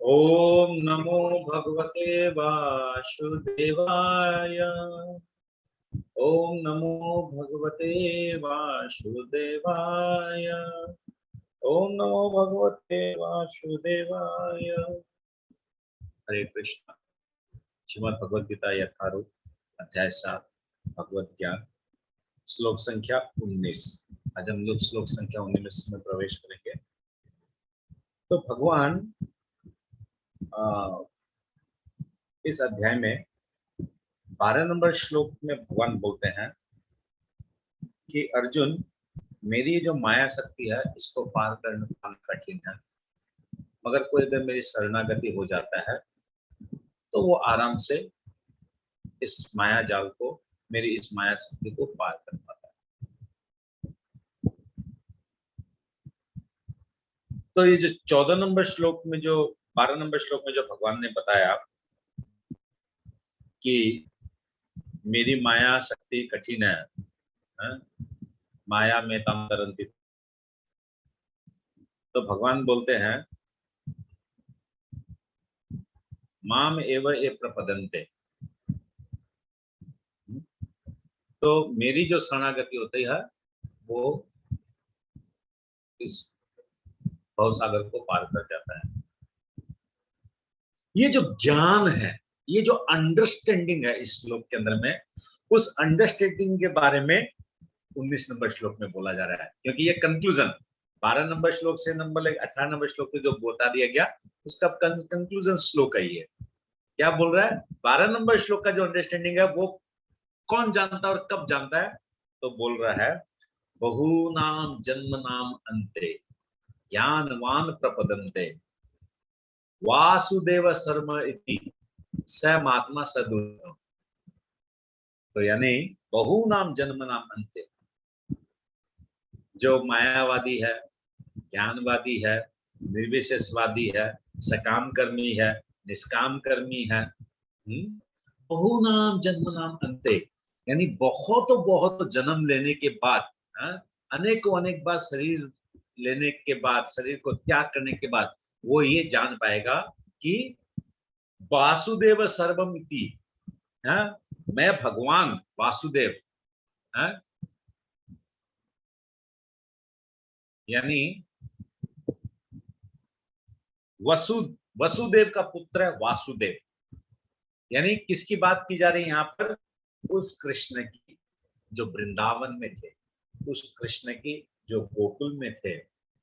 ओम नमो भगवते वासुदेवाय। ओम नमो भगवते वासुदेवाय। ओम नमो भगवते वासुदेवाय। हरे कृष्ण। श्रीमद् भगवद गीता यथारूप अध्याय 7 भगवत ज्ञान श्लोक संख्या 19। आज हम लोग श्लोक संख्या 19 में प्रवेश करेंगे। तो भगवान इस अध्याय में 12 नंबर श्लोक में भगवान बोलते हैं कि अर्जुन, मेरी जो माया शक्ति है इसको पार करना कठिन है, मगर कोई अगर मेरी शरणागति हो जाता है तो वो आराम से इस माया जाल को, मेरी इस माया शक्ति को पार कर पाता है। तो ये जो 14 नंबर श्लोक में, जो 12 नंबर श्लोक में जो भगवान ने बताया कि मेरी माया शक्ति कठिन है, माया में तम तरंती, तो भगवान बोलते हैं माम एव ए प्रपदन्ते। तो मेरी जो शरणागति होती है वो इस भवसागर को पार कर जाता है। ये जो ज्ञान है, ये जो अंडरस्टैंडिंग है इस श्लोक के अंदर में, उस अंडरस्टैंडिंग के बारे में 19 नंबर श्लोक में बोला जा रहा है, क्योंकि ये कंक्लूजन 12 नंबर श्लोक से 18 नंबर श्लोक में जो बता दिया गया उसका कंक्लूजन श्लोक है ये। क्या बोल रहा है? 12 नंबर श्लोक का जो अंडरस्टैंडिंग है वो कौन जानता है और कब जानता है? तो बोल रहा है बहूनाम जन्म नाम अंते ज्ञानवान प्रपदन्ते वासुदेव शर्म इति स महात्मा सदुर्लभ। तो यानी बहूनाम जन्म नाम अंते, जो मायावादी है, ज्ञानवादी है, निर्विशेषवादी है, सकाम कर्मी है, निष्काम कर्मी है, बहुनाम जन्म नाम अंते, यानी बहुत बहुत जन्म लेने के बाद, अनेकों अनेक बार शरीर लेने के बाद, शरीर को त्याग करने के बाद वो ये जान पाएगा कि वासुदेव सर्वमिति, मैं भगवान वासुदेव, यानी वसुदेव का पुत्र है वासुदेव। यानी किसकी बात की जा रही है यहाँ पर? उस कृष्ण की जो वृंदावन में थे, उस कृष्ण की जो गोकुल में थे,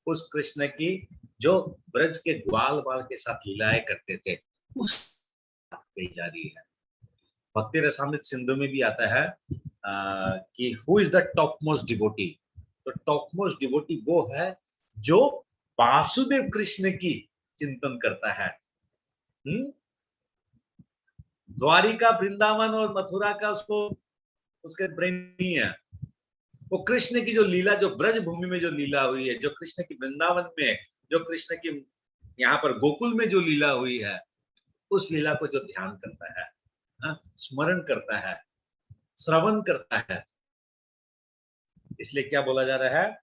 उस कृष्ण की जो ब्रज के ग्वाल बाल के साथ लीलाएं करते थे, उस बात कही जा रही है। भक्ति रसामृत सिंधु में भी आता है कि who is the top most devotee. तो टॉप मोस्ट डिवोटी वो है जो वासुदेव कृष्ण की चिंतन करता है। द्वारिका, वृंदावन और मथुरा का उसको उसके ब्रेन नहीं है। वो कृष्ण की जो लीला, जो ब्रज भूमि में जो लीला हुई है, जो कृष्ण की वृंदावन में, जो कृष्ण की यहाँ पर गोकुल में जो लीला हुई है, उस लीला को जो ध्यान करता है, स्मरण करता है, श्रवण करता है, इसलिए क्या बोला जा रहा है?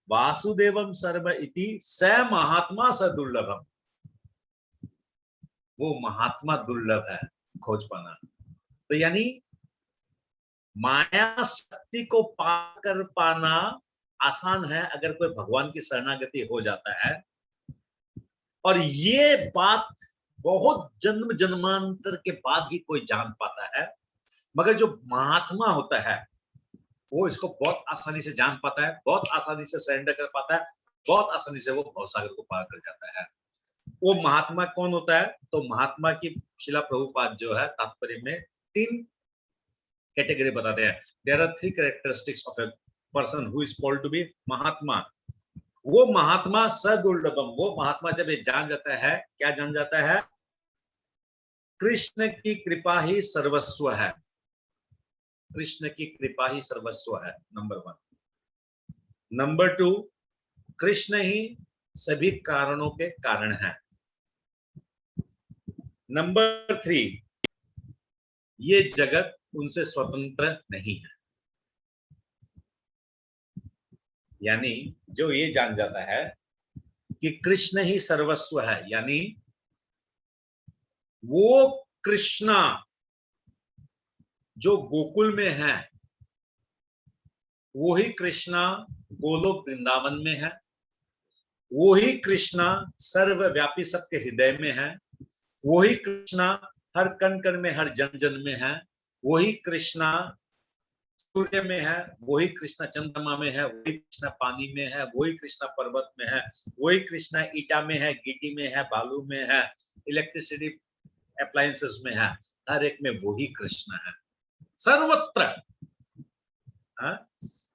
वासुदेवम सर्व इति स महात्मा स दुर्लभम। वो महात्मा दुर्लभ है, खोज पाना। तो यानी माया शक्ति को पार कर पाना आसान है अगर कोई भगवान की शरणागति हो जाता है। और ये बात बहुत जन्म जन्मांतर के बाद ही कोई जान पाता है, मगर जो महात्मा होता है वो इसको बहुत आसानी से जान पाता है, बहुत आसानी से सरेंडर कर पाता है, बहुत आसानी से वो भवसागर को पार कर जाता है। वो महात्मा कौन होता है? तो महात्मा की शिला प्रभुपाद जो है तात्पर्य में 3 कैटेगरी बताते हैं। There are 3 characteristics of a person who is called to be Mahatma. वो महात्मा सदुर्लभम, वो महात्मा जब ये जान जाता है, क्या जान जाता है? कृष्ण की कृपा ही सर्वस्व है। कृष्ण की कृपा ही सर्वस्व है, नंबर 1। नंबर 2, कृष्ण ही सभी कारणों के कारण है। नंबर 3, ये जगत उनसे स्वतंत्र नहीं है। यानी जो ये जान जाता है कि कृष्ण ही सर्वस्व है, यानी वो कृष्णा जो गोकुल में है, वो ही कृष्णा गोलोक वृंदावन में है, वो ही कृष्णा सर्वव्यापी सबके हृदय में है, वो ही कृष्णा हर कण कण में, हर जन जन में है, वही कृष्णा सूर्य में है, वही कृष्णा चंद्रमा में है, वही कृष्णा पानी में है, वही कृष्णा पर्वत में है, वही कृष्णा ईटा में है, गिट्टी में है, बालू में है, इलेक्ट्रिसिटी अप्लायंसेस में है, हर एक में वही कृष्ण है सर्वत्र।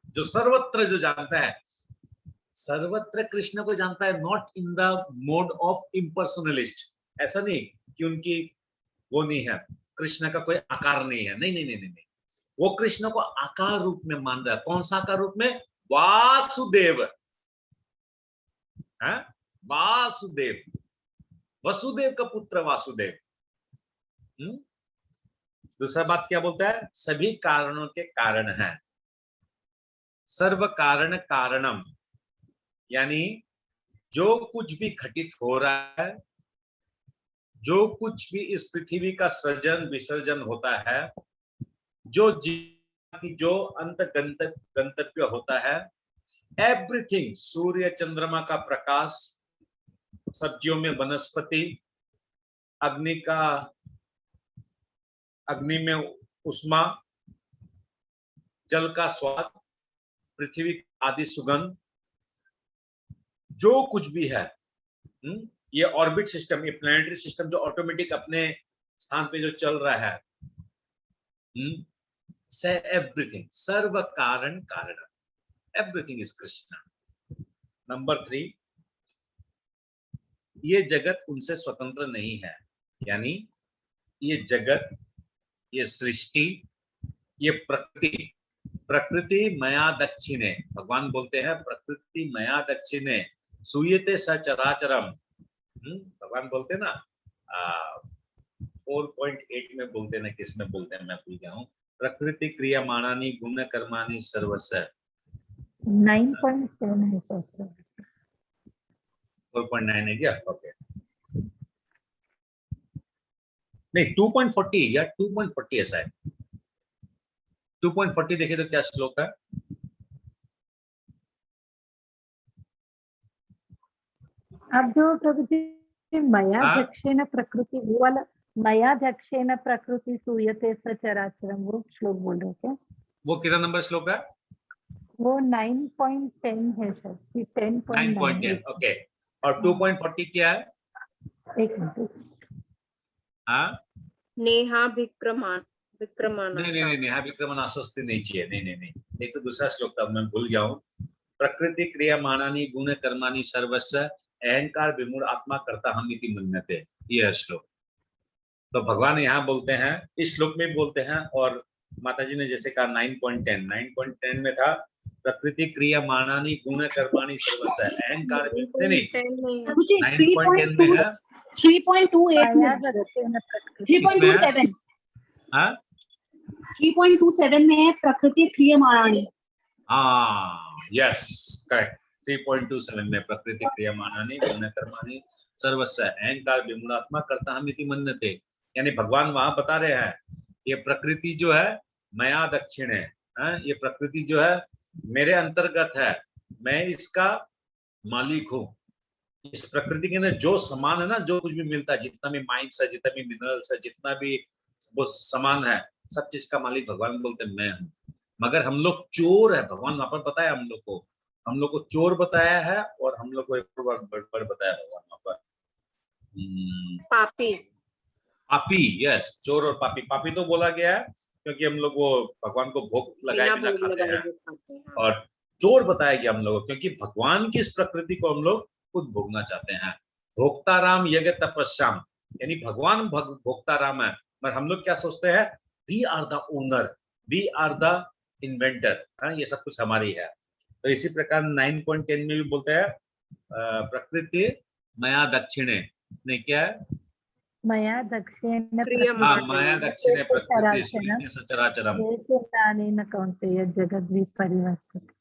जो सर्वत्र जो जानता है, सर्वत्र कृष्ण को जानता है, not in the mode of इम्पर्सनलिस्ट। ऐसा नहीं कि उनकी वो नहीं है, कृष्ण का कोई आकार नहीं है, नहीं नहीं नहीं नहीं, वो कृष्ण को आकार रूप में मान रहा है। कौन सा आकार रूप में? वासुदेव, है वासुदेव, वसुदेव का पुत्र वासुदेव। दूसरा बात क्या बोलता है? सभी कारणों के कारण है, सर्व कारण कारणम, यानी जो कुछ भी घटित हो रहा है, जो कुछ भी इस पृथ्वी का सृजन विसर्जन होता है, जो जो अंत गंतव्य होता है, एवरीथिंग, सूर्य चंद्रमा का प्रकाश, सब्जियों में वनस्पति, अग्नि में उष्मा, जल का स्वाद, पृथ्वी आदि सुगंध, जो कुछ भी है, ये ऑर्बिट सिस्टम, ये प्लैनेटरी सिस्टम जो ऑटोमेटिक अपने स्थान पे जो चल रहा है, एवरीथिंग, सर्व कारण कारण, एवरीथिंग इज कृष्ण। नंबर 3, ये जगत उनसे स्वतंत्र नहीं है, यानी ये जगत, ये सृष्टि, ये प्रकृति, प्रकृति मया दक्षिणे, भगवान बोलते हैं प्रकृति मया दक्षिणे सूयते सचराचरम। भगवान बोलते हैं ना, 4.8 में बोलते हैं ना, किस में बोलते हैं मैं भूल गया हूँ, प्रकृति क्रियमाणानि गुण कर्माणि सर्वस्य। 9.7 है सर, 4.9 है क्या? ओके, नहीं 2.40 या 2.40 ऐसा है। 2.40 देखे तो क्या श्लोक है? अब जो प्रकृति मया दक्षिण प्रकृति, वो वाला मया दक्षिण प्रकृति सूयते सचराचरम, वो श्लोक बोल रहे क्या? वो कितना नंबर श्लोक है? वो 9.10 है सर, 10.9। ओके, और 2.40 क्या है? एक मिनट, हाँ, नेहा विक्रमान, नहीं, नेहा विक्रमण आश्वस्ति नहीं चाहिए, नहीं, एक तो दूसरा श्लोक था, मैं भूल गया हूँ। प्रकृति क्रियमाणानि गुण कर्माणि सर्वस्य अहंकार विमूढ़ आत्मा कर्ता हम इति मन्यते, ये है श्लोक। तो भगवान यहाँ बोलते हैं, इस श्लोक में बोलते हैं, और माताजी ने जैसे कहा 9.10 में था प्रकृति क्रियमाणानि गुण कर्माणि सर्वस्य अहंकार विमूढ़, नहीं 9.10 में है 3.27 हाँ 3.27 में है प्रकृति क्रियमाणानि। यस करेक्ट, 3.27 में प्रकृति क्रियमाणानि गुण कर्माणि सर्वस्य अहंकार विमूढ़ात्मा कर्ता हम इति मन्यते, यानी भगवान वहां बता रहे हैं ये प्रकृति जो है मया दक्षिण है, ये प्रकृति जो है मेरे अंतर्गत है, मैं इसका मालिक हूँ। इस प्रकृति के अंदर जो सामान है ना, जो कुछ भी मिलता है, जितना भी माइंस है, जितना भी मिनरल्स है, जितना भी वो सामान है, सब चीज का मालिक भगवान बोलते हैं मैं हूँ। मगर हम लोग चोर है, भगवान वहां पर बताया हम लोग को चोर बताया है, और हम लोग को एक बड़ बताया भगवान वहां पर पापी। यस, चोर और पापी तो बोला गया है क्योंकि हम लोग वो भगवान को भोग लगाए बिना खाते हैं, और चोर बताया गया हम लोग क्योंकि भगवान की इस प्रकृति को हम लोग खुद भोगना चाहते हैं। भोक्ता राम यज्ञ तपस्याम, यानी भगवान भोक्ता राम है, पर हम लोग क्या सोचते हैं, we are the owner, we are the inventor, ये सब कुछ हमारी है। तो इसी प्रकार 9.10 में भी बोलते हैं प्रकृति मया दक्षिणे, नहीं क्या है, मया दक्षिण प्रकृति सचराचरम, जगत विपरिवर्तक।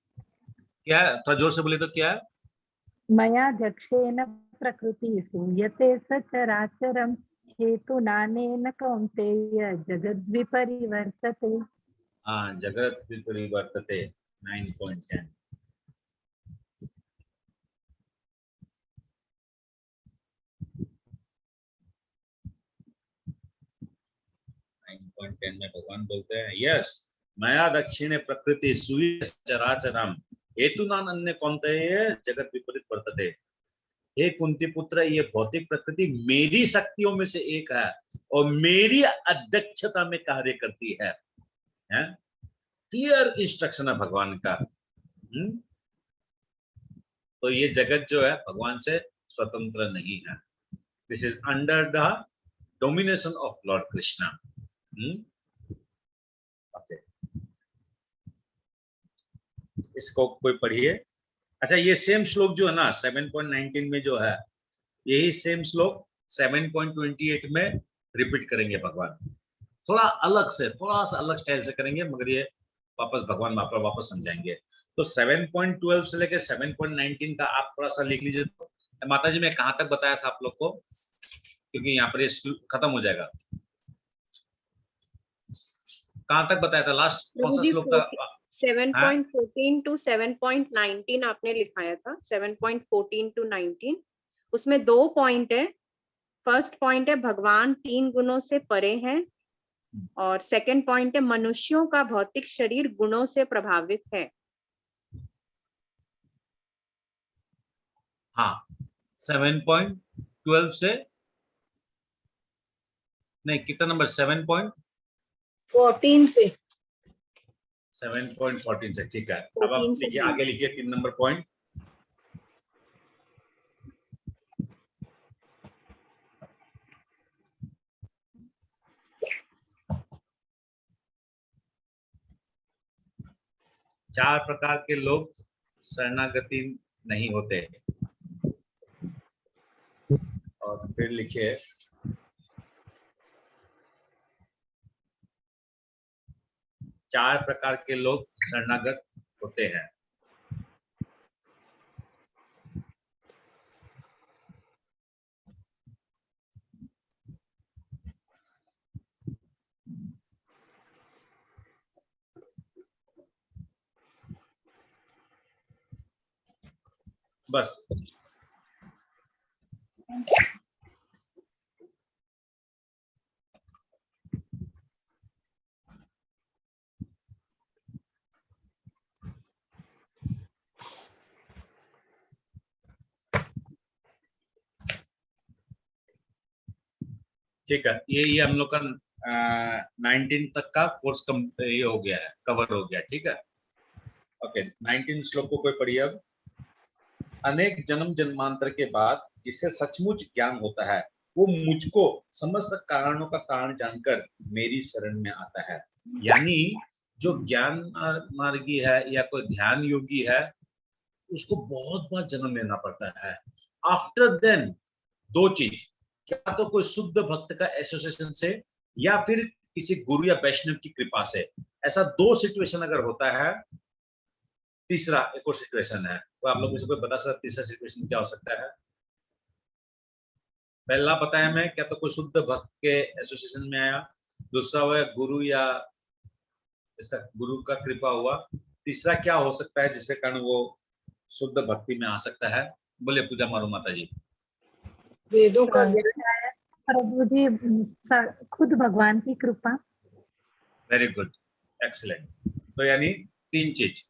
क्या थोड़ा जोर से बोले तो क्या है? मया दक्षिण प्रकृति सूयते सचराचरम हेतुनानेन कौन्तेय जगद्विपरिवर्तते। हाँ, जगत विपरिवर्तते 9.10। में भगवान बोलते हैं यस मया दक्षिणे प्रकृति सूर्य चराचरम हेतुनान अन्य कौन्तेय जगत विपरीत वर्तते। हे कुंती पुत्र, ये भौतिक प्रकृति मेरी शक्तियों में से एक है और मेरी अध्यक्षता में कार्य करती है। क्लियर इंस्ट्रक्शन है भगवान का। तो ये जगत जो है भगवान से स्वतंत्र नहीं है। This is under the domination of Lord Krishna. Okay, इसको कोई पढ़िए। अच्छा, ये सेम श्लोक जो है ना 7.19 में जो है, यही सेम श्लोक 7.28 में रिपीट करेंगे भगवान। थोड़ा अलग से, थोड़ा सा अलग स्टाइल से करेंगे, मगर ये वापस भगवान वापस समझाएंगे। तो 7.12 से लेके 7.19 का आप थोड़ा सा लिख लीजिए। तो माता जी, मैं कहां तक बताया था आप लोग को, क्योंकि यहाँ पर ये खत्म हो जाएगा। कहां तक बताया था? लास्ट कौन सा श्लोक था? 7.14 to 7.19 आपने लिखाया था। 7.14 to 19, उसमें 2 पॉइंट है। फर्स्ट पॉइंट है भगवान 3 गुणों से परे हैं, और सेकंड पॉइंट है मनुष्यों का भौतिक शरीर गुणों से प्रभावित है। हाँ, 7.12 से नहीं, कितना नंबर? 7.14 से 7.14 से, ठीक है। अब आप लिखिए, आगे लिखिए 3 नंबर पॉइंट। चार प्रकार के लोग शरणागति नहीं होते। और फिर लिखिए चार प्रकार के लोग शरणागत होते हैं। बस ठीक है, ये हम लोग का 19 तक का कोर्स ये हो गया है, कवर हो गया। ठीक है, ओके। 19 श्लोक को कोई पढ़िए अब। अनेक जन्म जन्मांतर के बाद जिसे सचमुच ज्ञान होता है, वो मुझको समस्त कारणों का कारण जानकर मेरी शरण में आता है। यानी जो ज्ञान मार्गी है या कोई ध्यान योगी है, उसको बहुत बार जन्म लेना पड़ता है। आफ्टर देन 2 चीज, क्या तो कोई शुद्ध भक्त का एसोसिएशन से या फिर किसी गुरु या वैष्णव की कृपा से। ऐसा 2 सिचुएशन अगर होता है, तीसरा एक और सिचुएशन है। तो आप लोग मुझे कोई बता सकते तीसरा सिचुएशन क्या हो सकता है? पहला बताया मैं, क्या तो कोई शुद्ध भक्त के एसोसिएशन में आया। दूसरा हुआ गुरु या इसका गुरु का कृपा हुआ। तीसरा क्या हो सकता है जिसके कारण वो शुद्ध भक्ति में आ सकता है? बोले पूजा मारू माता जी। वेदों का प्रभु जी, खुद भगवान की कृपा। Very good, excellent. तो यानी 3 चीज,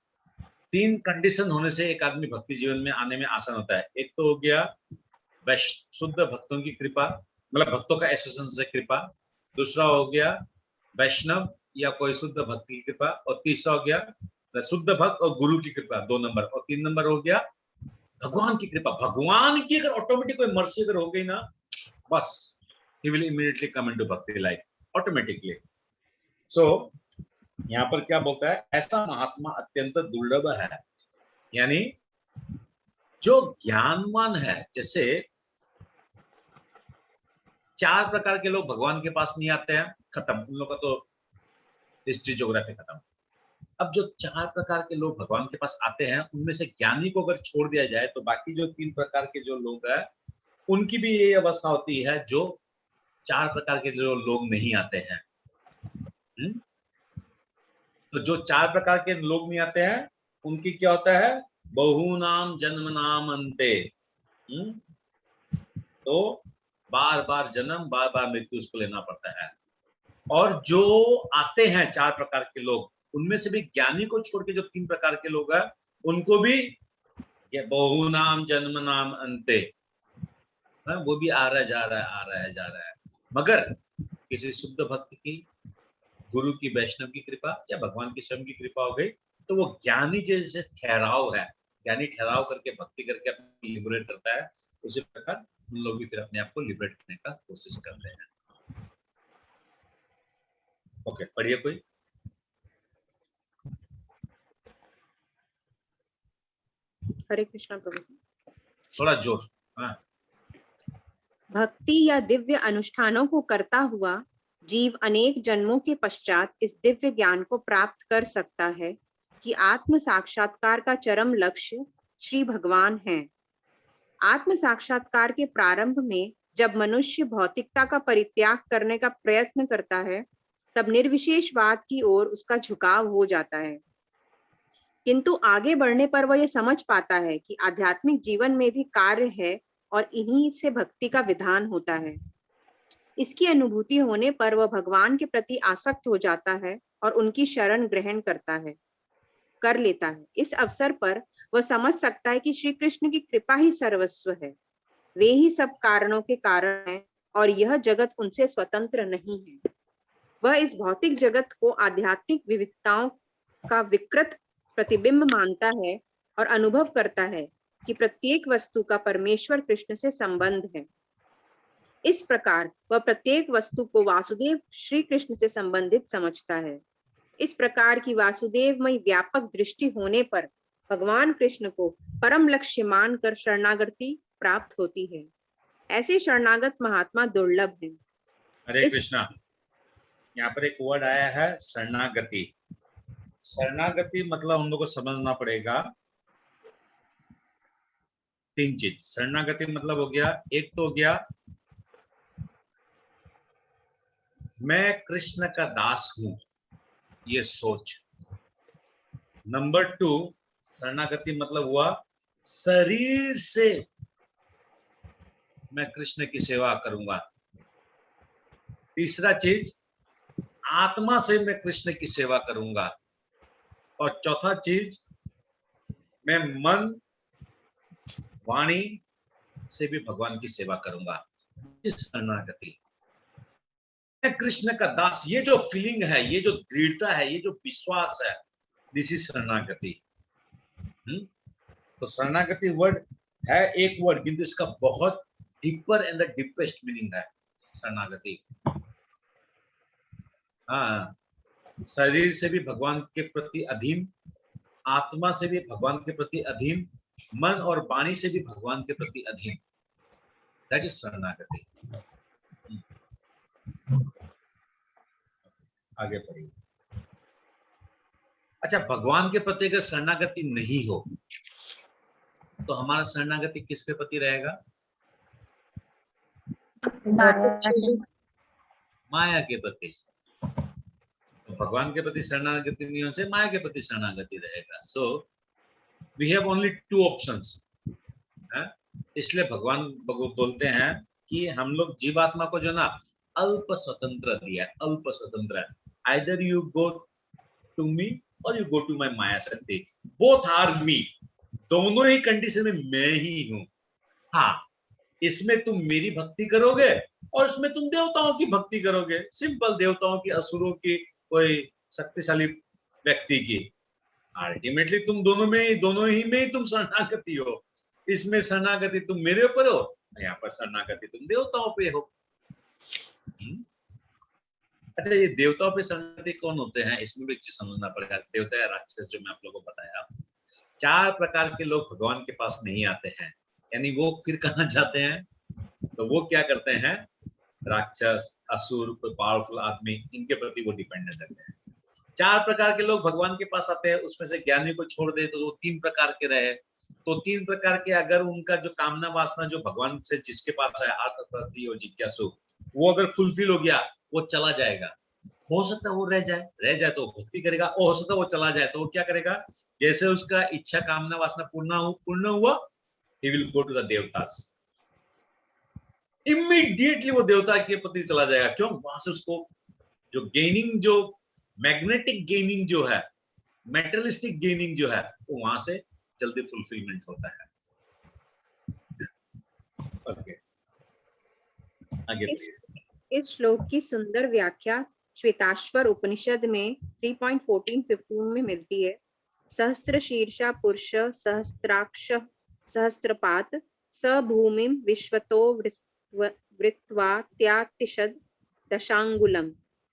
3 कंडीशन होने से एक आदमी भक्ति जीवन में आने में आसान होता है। एक तो हो गया शुद्ध भक्तों की कृपा, मतलब भक्तों का एसोसिएशन से कृपा। दूसरा हो गया वैष्णव या कोई शुद्ध भक्ति की कृपा। और तीसरा हो गया शुद्ध भक्त और गुरु की कृपा, 2 नंबर। और 3 नंबर हो गया भगवान की कृपा। भगवान की अगर ऑटोमेटिक कोई मर्सी अगर हो गई ना, बस he will immediately come into bhakti life automatically. So यहाँ पर क्या बोलता है? ऐसा महात्मा अत्यंत दुर्लभ है। यानी जो ज्ञानवान है, जैसे 4 प्रकार के लोग भगवान के पास नहीं आते हैं, खत्म, उन लोगों का तो हिस्ट्री ज्योग्राफी खत्म। अब जो 4 प्रकार के लोग भगवान के पास आते हैं, उनमें से ज्ञानी को अगर छोड़ दिया जाए तो बाकी जो 3 प्रकार के जो लोग हैं, उनकी भी यही अवस्था होती है जो 4 प्रकार के जो लोग नहीं आते हैं। तो जो 4 प्रकार के लोग नहीं आते हैं उनकी क्या होता है, बहुनाम जन्म नाम अंते। तो बार बार जन्म बार बार मृत्यु उसको लेना पड़ता है। और जो आते हैं 4 प्रकार के लोग, उनमें से भी ज्ञानी को छोड़ के जो 3 प्रकार के लोग हैं उनको भी ये बहुनाम जन्म नाम अंते, वो भी आ रहा है जा रहा है, आ रहा है जा रहा है। मगर किसी शुद्ध भक्त की, गुरु की, वैष्णव की कृपा या भगवान की स्वयं की कृपा हो गई तो वो ज्ञानी जैसे ठहराव है, ज्ञानी ठहराव करके भक्ति करके अपने लिबरेट करता है, उसी प्रकार उन लोग भी फिर अपने आप को लिबरेट करने का कोशिश करते हैं। ओके, पढ़िए कोई। हरे कृष्णा प्रभु। थोड़ा जोर। हाँ। भक्ति या दिव्य अनुष्ठानों को करता हुआ जीव अनेक जन्मों के पश्चात इस दिव्य ज्ञान को प्राप्त कर सकता है कि आत्म साक्षात्कार का चरम लक्ष्य श्री भगवान है। आत्म साक्षात्कार के प्रारंभ में जब मनुष्य भौतिकता का परित्याग करने का प्रयत्न करता है तब निर्विशेषवाद की ओर उसका झुकाव हो जाता है, किंतु आगे बढ़ने पर वह यह समझ पाता है कि आध्यात्मिक जीवन में भी कार्य है और इन्हीं से भक्ति का विधान होता है। इसकी अनुभूति होने पर वह भगवान के प्रति आसक्त हो जाता है और उनकी शरण ग्रहण कर लेता है। इस अवसर पर वह समझ सकता है कि श्री कृष्ण की कृपा ही सर्वस्व है, वे ही सब कारणों के कारण हैं और यह जगत उनसे स्वतंत्र नहीं है। वह इस भौतिक जगत को आध्यात्मिक विविधताओं का विकृत प्रतिबिंब मानता है और अनुभव करता है कि प्रत्येक वस्तु का परमेश्वर कृष्ण से संबंध है। इस प्रकार वह प्रत्येक वस्तु को वासुदेव श्री कृष्ण से संबंधित समझता है। इस प्रकार की वासुदेवमय व्यापक दृष्टि होने पर भगवान कृष्ण को परम लक्ष्य मानकर शरणागति प्राप्त होती है। ऐसे शरणागत महात्मा दुर्लभ हैं। हरे कृष्णा। यहाँ पर एक वर्ड आया है शरणागति। शरणागति मतलब हम लोग को समझना पड़ेगा 3 चीज। शरणागति मतलब हो गया, एक तो हो गया मैं कृष्ण का दास हूं, ये सोच। नंबर 2 शरणागति मतलब हुआ शरीर से मैं कृष्ण की सेवा करूंगा। तीसरा चीज आत्मा से मैं कृष्ण की सेवा करूंगा। और चौथा चीज मैं मन वाणी से भी भगवान की सेवा करूंगा। शरणागति, मैं कृष्ण का दास, ये जो फीलिंग है, ये जो दृढ़ता है, ये जो विश्वास है, दिस इज शरणागति। तो शरणागति वर्ड है एक वर्ड, किंतु इसका बहुत deeper and the deepest meaning है शरणागति। हाँ, शरीर से भी भगवान के प्रति अधीन, आत्मा से भी भगवान के प्रति अधीन, मन और वाणी से भी भगवान के प्रति अधीन, दैट इज शरणागति। आगे बढ़िए। अच्छा, भगवान के प्रति अगर शरणागति नहीं हो तो हमारा शरणागति किसके प्रति रहेगा? माया के प्रति। तो भगवान के प्रति शरणागति नहीं होने से माया के प्रति शरणागति रहेगा। So we have only 2 options. इसलिए भगवान बोलते हैं कि हम लोग जीवात्मा को जो ना अल्प स्वतंत्र दिया, अल्प स्वतंत्र। Either you go to me or you go to my माया शक्ति, बोथ आर मी। दोनों ही कंडीशन में मैं ही हूं। हाँ, इसमें तुम मेरी भक्ति करोगे और इसमें तुम देवताओं की भक्ति करोगे, सिंपल देवताओं की, असुरों की, कोई शक्तिशाली व्यक्ति की। अल्टीमेटली तुम दोनों ही में तुम शरणागति हो। इसमें शरणागति तुम मेरे ऊपर हो, यहाँ पर शरणागति तुम देवताओं पे हो। अच्छा, ये देवताओं पे शरणागति कौन होते हैं, इसमें भी चीज समझना पड़ेगा। देवता या राक्षस, जो मैं आप लोगों को बताया, 4 प्रकार के लोग भगवान के पास नहीं आते हैं। यानी वो फिर कहाँ जाते हैं? तो वो क्या करते हैं, राक्षस, असुर, कोई पावरफुल आदमी, इनके प्रति वो डिपेंडेंट रहते हैं। 4 प्रकार के लोग भगवान के पास आते हैं, उसमें से ज्ञानी को छोड़ दे तो वो 3 प्रकार के रहे। तो 3 प्रकार के, अगर उनका जो कामना वासना जो भगवान से जिसके पास है, आत्मप्रति और जिज्ञासु, वो अगर फुलफिल हो गया वो चला जाएगा। हो सकता है वो रह जाए तो वो भक्ति करेगा, और हो सकता है वो चला जाए तो वो क्या करेगा, जैसे उसका इच्छा कामना वासना पूर्ण हुआ, he will go to the देवतास, immediately वो देवता के प्रति चला जाएगा। क्यों? वहां से उसको जो गेनिंग, जो मैग्नेटिक गेनिंग जो है, मेटेरियलिस्टिक गेनिंग जो है, वो वहां से जल्दी फुलफिलमेंट होता है। ओके, आगे इस श्लोक की सुंदर व्याख्या श्वेताश्वर उपनिषद में 3.14-15 में मिलती है। सहस्त्र शीर्षा पुरुष सहस्त्राक्ष सहस्त्रपात स भूमिम विश्वतो वृत्वा त्यातिशद दशांगुलम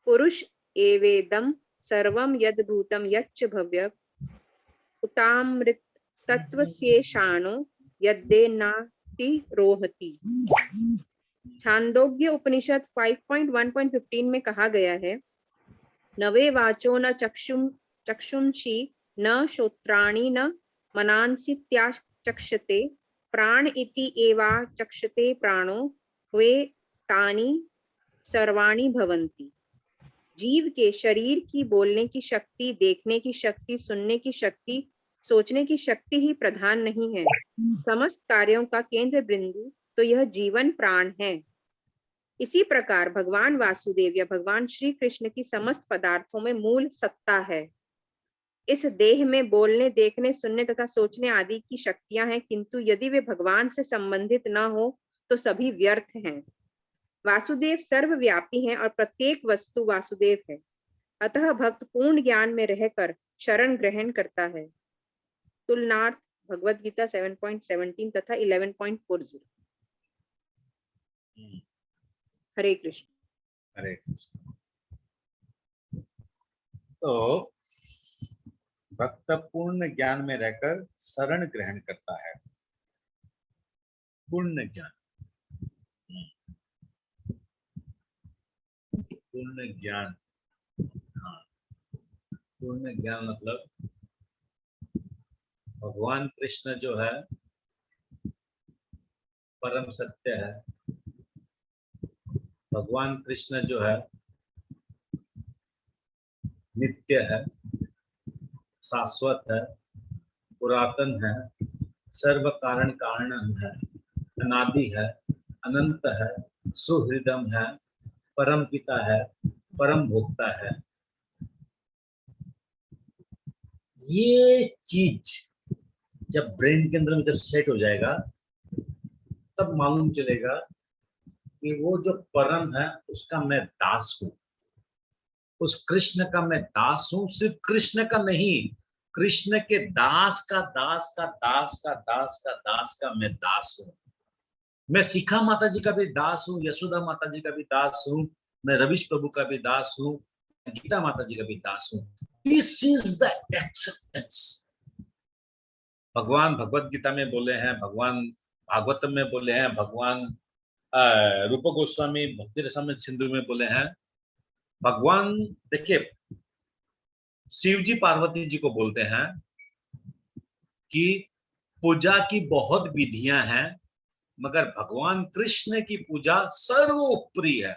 पुरुष एवेदम सर्वम यद भूतम यच्च भव्य उतामृत तत्वस्येषाणो यद्देनाति रोहति। छांदोग्य उपनिषद 5.1.15 में कहा गया है, नवे वाचो न चक्षुंषि न श्रोत्राणि न मनांसि त्याचक्षते प्राण इति एवा चक्षते प्राणो वे तानि सर्वाणि भवन्ति। जीव के शरीर की बोलने की शक्ति, देखने की शक्ति, सुनने की शक्ति, सोचने की शक्ति ही प्रधान नहीं है। समस्त कार्यों का केंद्र बिंदु तो यह जीवन प्राण है। इसी प्रकार भगवान वासुदेव या भगवान श्री कृष्ण की समस्त पदार्थों में मूल सत्ता है। इस देह में बोलने, देखने, सुनने तथा सोचने आदि की शक्तियां हैं, किंतु यदि वे भगवान से संबंधित न हो तो सभी व्यर्थ हैं। वासुदेव सर्वव्यापी हैं और प्रत्येक वस्तु वासुदेव है। अतः भक्त पूर्ण ज्ञान में रहकर शरण ग्रहण करता है। तुलनार्थ भगवद गीता 7.17 तथा 11.40। हरे कृष्ण। हरे कृष्ण। तो भक्त पूर्ण ज्ञान में रहकर शरण ग्रहण करता है। पूर्ण ज्ञान, पूर्ण ज्ञान, हाँ, पूर्ण ज्ञान मतलब भगवान कृष्ण जो है परम सत्य है। भगवान कृष्ण जो है नित्य है, शाश्वत है, पुरातन है, सर्व कारण कारणम है, अनादि है, अनंत है, सुहृदम है, परम पिता है, परम भोक्ता है। ये चीज जब ब्रेन के अंदर में जब सेट हो जाएगा तब मालूम चलेगा कि वो जो परम है उसका मैं दास हूं, उस कृष्ण का मैं दास हूं। सिर्फ कृष्ण का नहीं, कृष्ण के दास का दास का दास का दास का दास का मैं दास हूं। मैं शिखा माता जी का भी दास हूँ, यशोदा माता जी का भी दास हूँ, मैं रविश प्रभु का भी दास हूँ, गीता माता जी का भी दास हूँ। This is the acceptance. भगवान भगवत गीता में बोले हैं, भगवान भागवतम में बोले हैं, भगवान रूप गोस्वामी भक्ति रसामृत सिंधु में बोले हैं। भगवान देखिए, शिव जी पार्वती जी को बोलते हैं कि पूजा की बहुत विधियां हैं, मगर भगवान कृष्ण की पूजा सर्वोपरि है।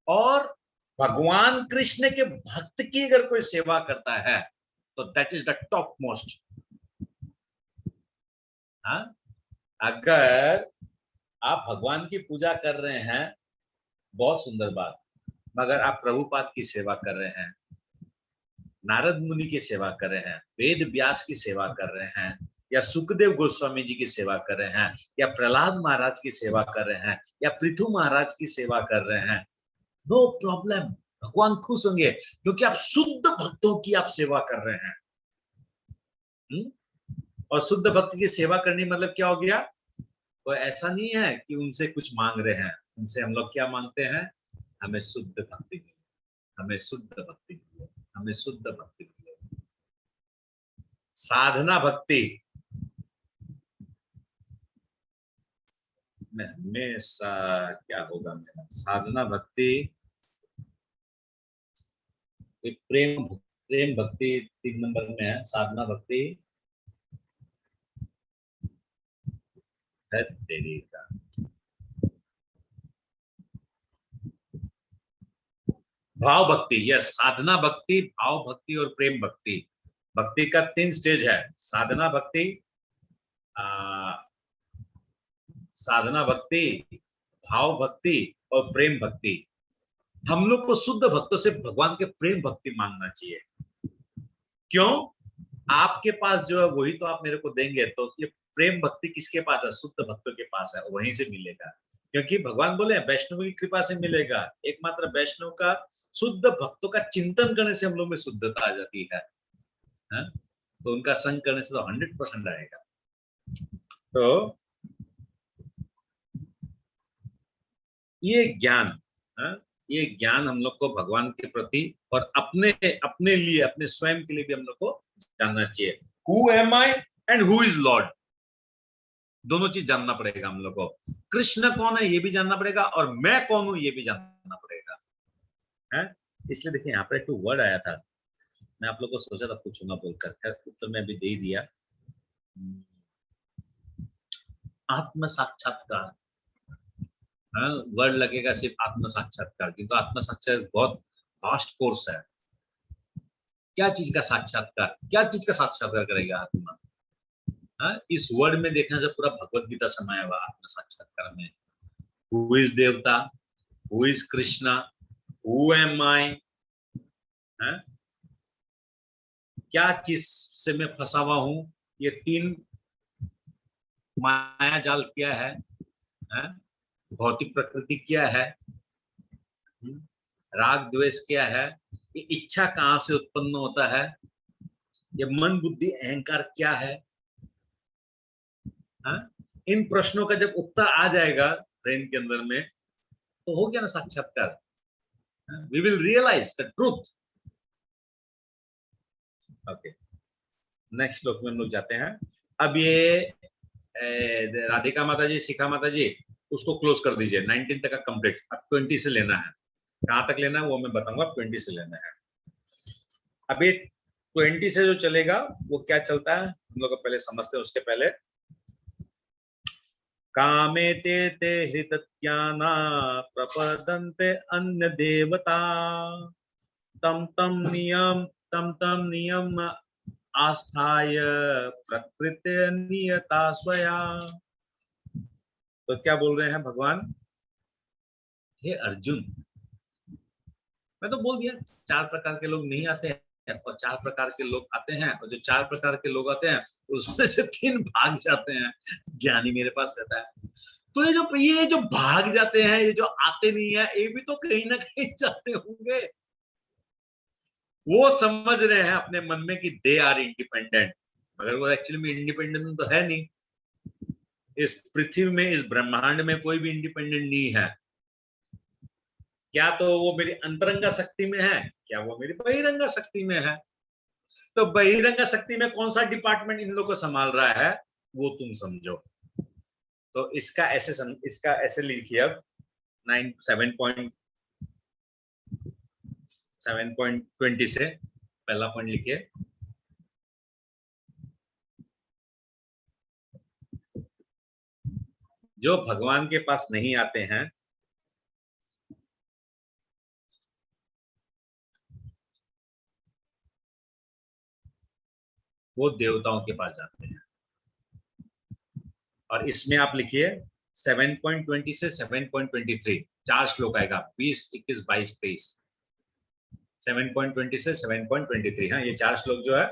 और भगवान कृष्ण के भक्त की अगर कोई सेवा करता है तो that is the top most. अगर आप भगवान की पूजा कर रहे हैं, बहुत सुंदर बात, मगर आप प्रभुपाद की सेवा कर रहे हैं, नारद मुनि की सेवा कर रहे हैं, वेद व्यास की सेवा कर रहे हैं, या सुखदेव गोस्वामी जी की सेवा कर रहे हैं, या प्रहलाद महाराज की सेवा कर रहे हैं, या पृथु महाराज की सेवा कर रहे हैं, नो प्रॉब्लम, भगवान खुश होंगे, क्योंकि आप शुद्ध भक्तों की आप सेवा कर रहे हैं। और शुद्ध भक्त की सेवा करनी मतलब क्या हो गया? तो ऐसा नहीं है कि उनसे कुछ मांग रहे हैं, उनसे हम लोग क्या मांगते हैं? हमें शुद्ध भक्ति मिले, हमें शुद्ध भक्ति मिले, हमें शुद्ध भक्ति मिले। साधना भक्ति में हमेशा क्या होगा मेरा? साधना भक्ति, प्रेम भक्ति 3 नंबर में है। साधना भक्ति है तेरी का भाव भक्ति, यस, साधना भक्ति, भाव भक्ति और प्रेम भक्ति। भक्ति का 3 स्टेज है, साधना भक्ति, साधना भक्ति, भाव भक्ति और प्रेम भक्ति। हम लोग को शुद्ध भक्तों से भगवान के प्रेम भक्ति मांगना चाहिए। क्यों? आपके पास जो है वही तो आप मेरे को देंगे, तो ये प्रेम भक्ति किसके पास है? शुद्ध भक्तों के पास है, वहीं से मिलेगा। क्योंकि भगवान बोले वैष्णव की कृपा से मिलेगा। एकमात्र वैष्णव का शुद्ध भक्तों का चिंतन करने से हम लोग में शुद्धता आ जाती है, तो उनका संग करने से तो 100% आएगा। तो ये ज्ञान, ये ज्ञान हम लोग को भगवान के प्रति और अपने लिए, अपने स्वयं के लिए भी हम लोग को जानना चाहिए। Who am I and who is Lord? दोनों चीज जानना पड़ेगा हम लोग को। कृष्ण कौन है ये भी जानना पड़ेगा और मैं कौन हूं ये भी जानना पड़ेगा, है? इसलिए देखिए यहाँ पर एक वर्ड आया था, मैं आप लोग को सोचा था पूछूंगा बोलकर, उत्तर में अभी दे ही दिया। आत्म साक्षात्कार, वर्ड लगेगा सिर्फ आत्म साक्षात्कार, किंतु आत्म साक्षात्कार बहुत वास्ट कोर्स है। क्या चीज का साक्षात्कार, क्या चीज का साक्षात्कार करेगा आत्मा? इस वर्ड में देखने से पूरा भगवत गीता समाया हुआ आत्म साक्षात्कार में। हु इज देवता, who is Krishna, who am I, क्या चीज से मैं फंसा हुआ हूं, ये 3 माया जाल क्या है, भौतिक प्रकृति क्या है, राग द्वेष क्या है, ये इच्छा कहां से उत्पन्न होता है, ये मन बुद्धि अहंकार क्या है? इन प्रश्नों का जब उत्तर आ जाएगा ब्रेन के अंदर में, तो हो गया ना साक्षात्कार। We will realise the truth. Okay, next श्लोक में हम लोग जाते हैं। अब ये राधिका माता जी, शिखा माता जी, उसको क्लोज कर दीजिए। 19 तक का कंप्लीट, अब 20 से लेना है। कहां तक लेना है वो मैं बताऊंगा, 20 से लेना है। अभी 20 से जो चलेगा वो क्या चलता है हम लोग को पहले समझते हैं। उसके पहले कामे ते ते हृतज्ञाना प्रपदन्ते अन्य देवता तम तम नियम आस्थाय प्रकृति नियता स्वया। तो क्या बोल रहे हैं भगवान? हे अर्जुन, मैं तो बोल दिया 4 प्रकार के लोग नहीं आते हैं और 4 प्रकार के लोग आते हैं, और जो 4 प्रकार के लोग आते हैं उसमें से 3 भाग जाते हैं। ज्ञानी मेरे पास रहता है। तो ये जो भाग जाते हैं, ये जो आते नहीं है, ये भी तो कहीं ना कहीं जाते होंगे। वो समझ रहे हैं अपने मन में कि दे आर इंडिपेंडेंट, मगर वो एक्चुअली में इंडिपेंडेंट तो है नहीं। इस पृथ्वी में, इस ब्रह्मांड में कोई भी इंडिपेंडेंट नहीं है। क्या तो वो मेरी अंतरंगा शक्ति में है, क्या वो मेरी बहिरंगा शक्ति में है। तो बहिरंगा शक्ति में कौन सा डिपार्टमेंट इन लोगों को संभाल रहा है वो तुम समझो। तो इसका ऐसे लिखिए अब 7.20 से पहला पॉइंट लिखिए। जो भगवान के पास नहीं आते हैं वो देवताओं के पास जाते हैं। और इसमें आप लिखिए 7.20 से 7.23, 4 श्लोक आएगा, 20, 21, 22, 23। 7.20 से 7.23, हाँ, ये 4 श्लोक जो है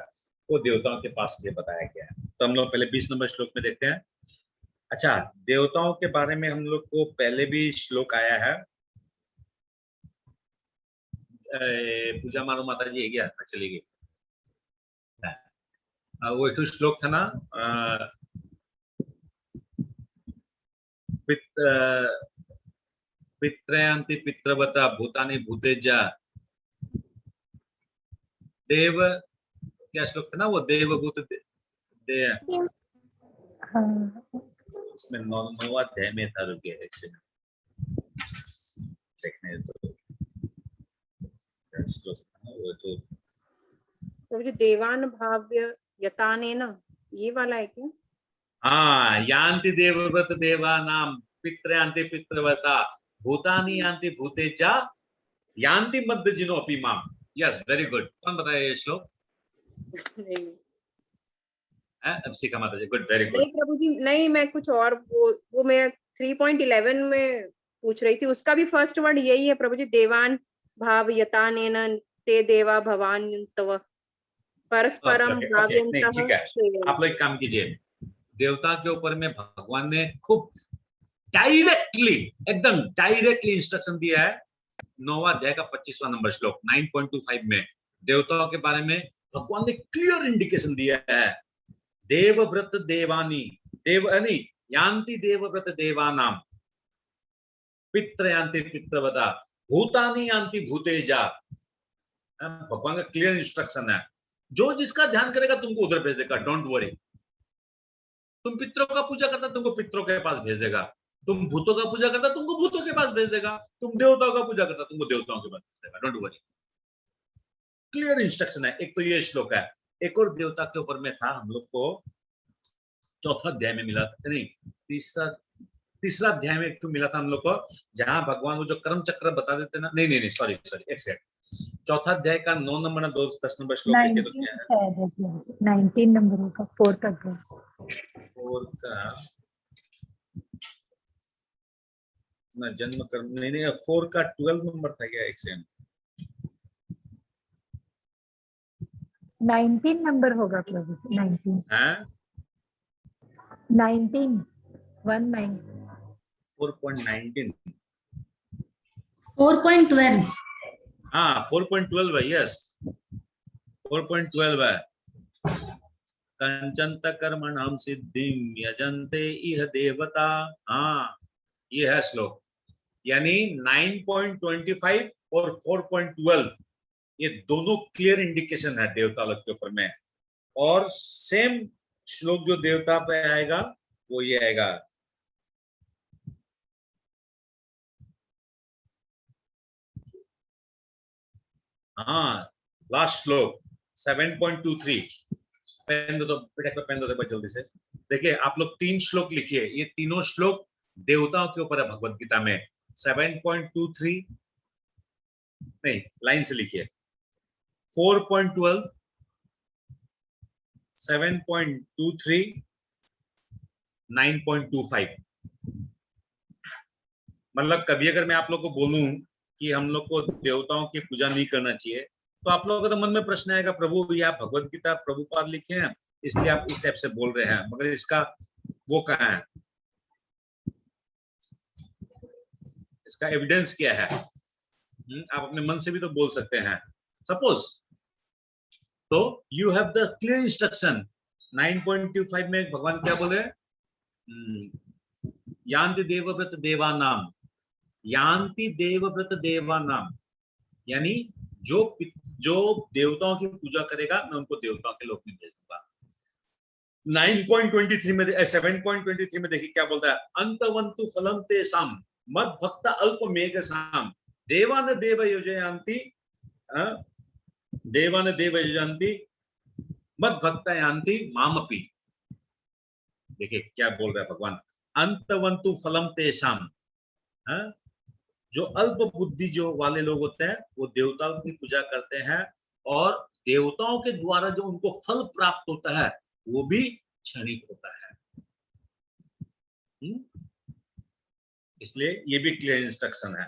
वो देवताओं के पास के बताया गया है। तो हम लोग पहले 20 नंबर श्लोक में देखते हैं। अच्छा, देवताओं के बारे में हम लोग को पहले भी श्लोक आया है। पूजा मारो माता जी है क्या? चली गई। वो एक श्लोक था ना, पित्रयांति पितृवता भूतानि भूतेजा देव, क्या श्लोक था ना वो, देवभूत इसमें 9वां अध्याय में था। रुकिए देखने तो श्लोक था वो तो देवान भाव्य यताने ना, ये वाला है क्या? हाँ, यान्ति देवव्रत देवानां पित्रयांति पितृवता भूतानि यान्ति भूतेजा यान्ति मध्य जिनो अपि माम। Yes, very good. कौन बताया ये श्लोक? नहीं शिखा माता जी, गुड, वेरी गुड। नहीं प्रभु जी, नहीं, मैं कुछ और वो मैं 3.11 में पूछ रही थी, उसका भी फर्स्ट वर्ड यही है प्रभु जी, देवान भाव यतानेन ते देवा भवान तव परस्परम ओके, नहीं भावयन्तः ठीक है। सेवयन्। आप लोग एक काम कीजिए, देवता के ऊपर में भगवान ने खूब डायरेक्टली, एकदम डायरेक्टली इंस्ट्रक्शन दिया है। 9वां अध्याय का 25वां नंबर श्लोक 9.25 में देवताओं के बारे में भगवान ने क्लियर इंडिकेशन दिया है। देवव्रत देवानी, देवानी यान्ति देवव्रत देवानाम, पितृयान्ति पितृवता, भूतानि यान्ति भूतेजा। भगवान का क्लियर इंस्ट्रक्शन है। जो जिसका ध्यान करेगा तुमको उधर भेजेगा, डोंट वरी। तुम पितरों का पूजा करता तुमको पितरों के पास भेजेगा, तुम भूतों का पूजा करता तुमको भूतों के पास भेज देगा, तुम देवताओं का पूजा करता तुमको देवताओं के पास भेज देगा, डोंट वरी। क्लियर इंस्ट्रक्शन है। एक तो ये श्लोक है। एक और देवता के ऊपर में था, हम लोग को चौथा अध्याय में मिला था, नहीं तीसरा अध्याय में एक तो मिला था हम लोग को, जहां भगवान वो जो कर्म चक्र बता देते ना, नहीं सॉरी एक सेकंड, चौथा अध्याय का 9 नंबर 10 नंबर श्लोक लिखे तो क्या है? 19 नंबर का 4 तक है। 4 का ना जन्म कर्म, नहीं 4 का 12 नंबर था क्या? एक सेकंड, 19 नंबर होगा प्रभु, 19 हैं 19 19 4.19, 4.12 हाँ 4.12 है, यस 4.12 है। कंचंत कर्मणाम सिद्धिम यजन्ते इह देवता। हाँ ये है श्लोक। यानी 9.25 और 4.12 ये दोनों क्लियर इंडिकेशन है देवता लोग के ऊपर में। और सेम श्लोक जो देवता पे आएगा वो ये आएगा, हाँ लास्ट श्लोक 7.23। पेन दो तो बेटा, पेन दो तो जल्दी से। देखिए आप लोग 3 श्लोक लिखिए, ये तीनों श्लोक देवताओं के ऊपर है भगवत गीता में। 7.23 नहीं, लाइन से लिखिए, 4.12, 7.23, 9.25। मतलब कभी अगर मैं आप लोग को बोलूं कि हम लोग को देवताओं की पूजा नहीं करना चाहिए, तो आप लोगों का तो मन में प्रश्न आएगा, प्रभु ये आप भगवत गीता प्रभुपाद लिखे हैं इसलिए आप इस टाइप से बोल रहे हैं, मगर इसका वो कहाँ है, इसका एविडेंस क्या है? आप अपने मन से भी तो बोल सकते हैं। सपोज तो you have the clear instruction 9.25 में भगवान क्या बोले, यान्ति देवव्रत देवानाम, यान्ति देवव्रत देवानाम, यानी जो देवताओं की पूजा करेगा मैं उनको देवताओं के लोक में भेज दूंगा। 9.23 में 7.23 में देखिए क्या बोलता है, अंतवंतु फलम तेषाम मद भक्त अल्प मेघसाम देवान देव योजयन्ति, देवान देव योजयन्ति मद भक्त यान्ति मामपि। देखिए क्या बोल रहा है भगवान, अंतवंतु फलम तेषाम, जो अल्प बुद्धि जो वाले लोग होते हैं वो देवताओं की पूजा करते हैं और देवताओं के द्वारा जो उनको फल प्राप्त होता है वो भी क्षणिक होता है। इसलिए ये भी क्लियर इंस्ट्रक्शन है।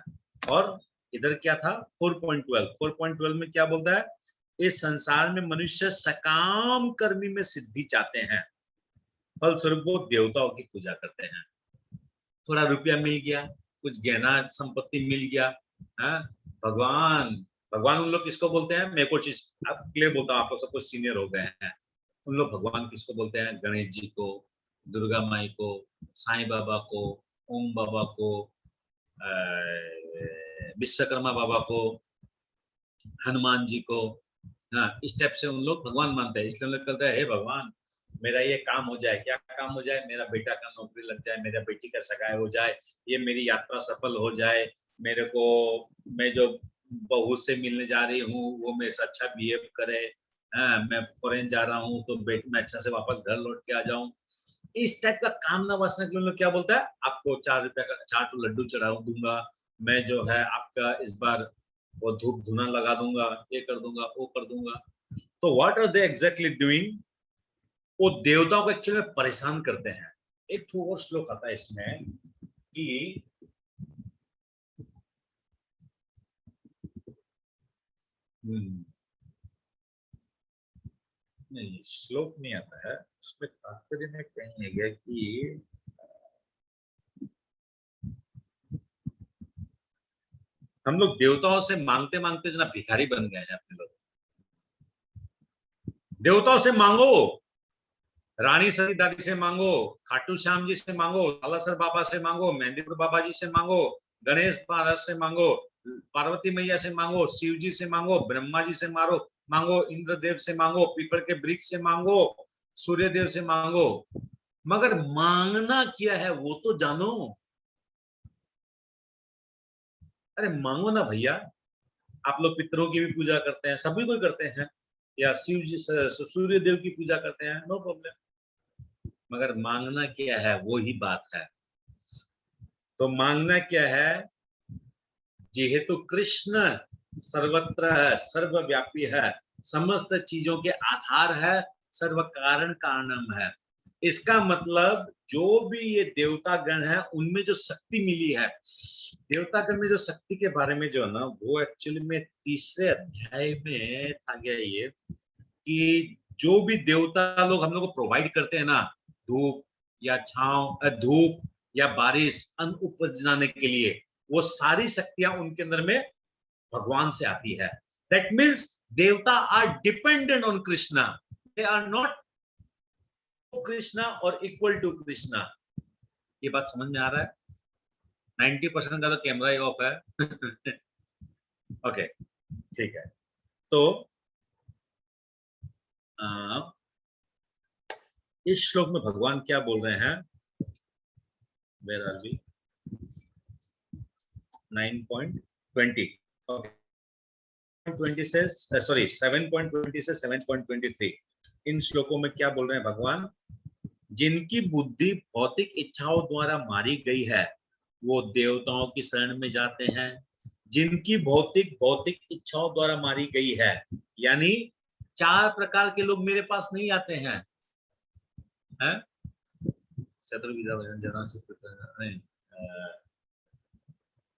और इधर क्या था 4.12 में क्या बोलता है, इस संसार में मनुष्य सकाम कर्मी में सिद्धि चाहते हैं, फलस्वरूप वो देवताओं की पूजा करते हैं। थोड़ा रुपया मिल गया, कुछ गहना संपत्ति मिल गया, भगवान उन लोग किसको बोलते हैं, मैं कुछ अब क्लियर बोलता हूँ, आप लोग सब कुछ सीनियर हो गए हैं। उन लोग भगवान किसको बोलते हैं, गणेश जी को, दुर्गा माई को, साईं बाबा को, ओम बाबा को, विश्वकर्मा बाबा को, हनुमान जी को, हाँ इस टाइप से उन लोग भगवान मानते हैं। इसलिए उन लोग कहते हैं हे भगवान मेरा ये काम हो जाए, क्या काम हो जाए, मेरा बेटा का नौकरी लग जाए, मेरा बेटी का सगाई हो जाए, ये मेरी यात्रा सफल हो जाए, मेरे को मैं जो बहू से मिलने जा रही हूँ वो मेरे से अच्छा बिहेव करे, मैं फॉरेन जा रहा हूँ तो मैं अच्छा से वापस घर लौट के आ जाऊं। इस टाइप का कामना वासना के लिए क्या बोलता है, आपको 4 रुपया का 4 लड्डू चढ़ा दूंगा, मैं जो है आपका इस बार वो धूप धुना लगा दूंगा, ये कर दूंगा, वो कर दूंगा। तो what are they exactly doing? वो देवताओं को एक्चुअली में परेशान करते हैं। एक और श्लोक आता है इसमें कि नहीं, श्लोक नहीं आता है उसमें, तात्पर्य में कहीं है कि हम लोग देवताओं से मांगते मांगते जना भिखारी बन गए हैं अपने लोग। देवताओं से मांगो, रानी सती दादी से मांगो, खाटू श्याम जी से मांगो, सालासर बाबा से मांगो, मेहंदीपुर बाबा जी से मांगो, गणेश महाराज से मांगो, पार्वती मैया से मांगो, शिव जी से मांगो, ब्रह्मा जी से मांगो, इंद्रदेव से मांगो, पीपल के वृक्ष से मांगो, सूर्य देव से मांगो, मगर मांगना क्या है वो तो जानो। अरे मांगो ना भैया। आप लोग पितरों की भी पूजा करते हैं, सभी को करते हैं, या शिव जी सूर्य देव की पूजा करते हैं, नो प्रॉब्लम, मगर मांगना क्या है वो ही बात है। तो मांगना क्या है? जेहेतु कृष्ण सर्वत्र है, सर्वव्यापी है, समस्त चीजों के आधार है, सर्व कारण कारणम है। इसका मतलब जो भी ये देवता गण है उनमें जो शक्ति मिली है, देवता गण में जो शक्ति के बारे में जो है ना, वो एक्चुअली में 3रे अध्याय में था गया ये कि जो भी देवता लोग हम लोग को प्रोवाइड करते हैं ना, धूप या छांव, धूप या बारिश, अन्न उपजाने के लिए, वो सारी शक्तियां उनके अंदर में भगवान से आती है। दैट मीन्स देवता are dependent on Krishna, they are not Krishna or equal to Krishna. ये बात समझ में आ रहा है? 90% का तो कैमरा ही ऑफ है। ओके, ठीक है। तो इस श्लोक में भगवान क्या बोल रहे हैं? Where are we? 9.20. Okay. 20 से सॉरी 7.20 से 7.23 इन श्लोकों में क्या बोल रहे हैं भगवान? जिनकी बुद्धि भौतिक इच्छाओं द्वारा मारी गई है वो देवताओं की शरण में जाते हैं। जिनकी भौतिक इच्छाओं द्वारा मारी गई है, यानी 4 प्रकार के लोग मेरे पास नहीं आते हैं, हैं?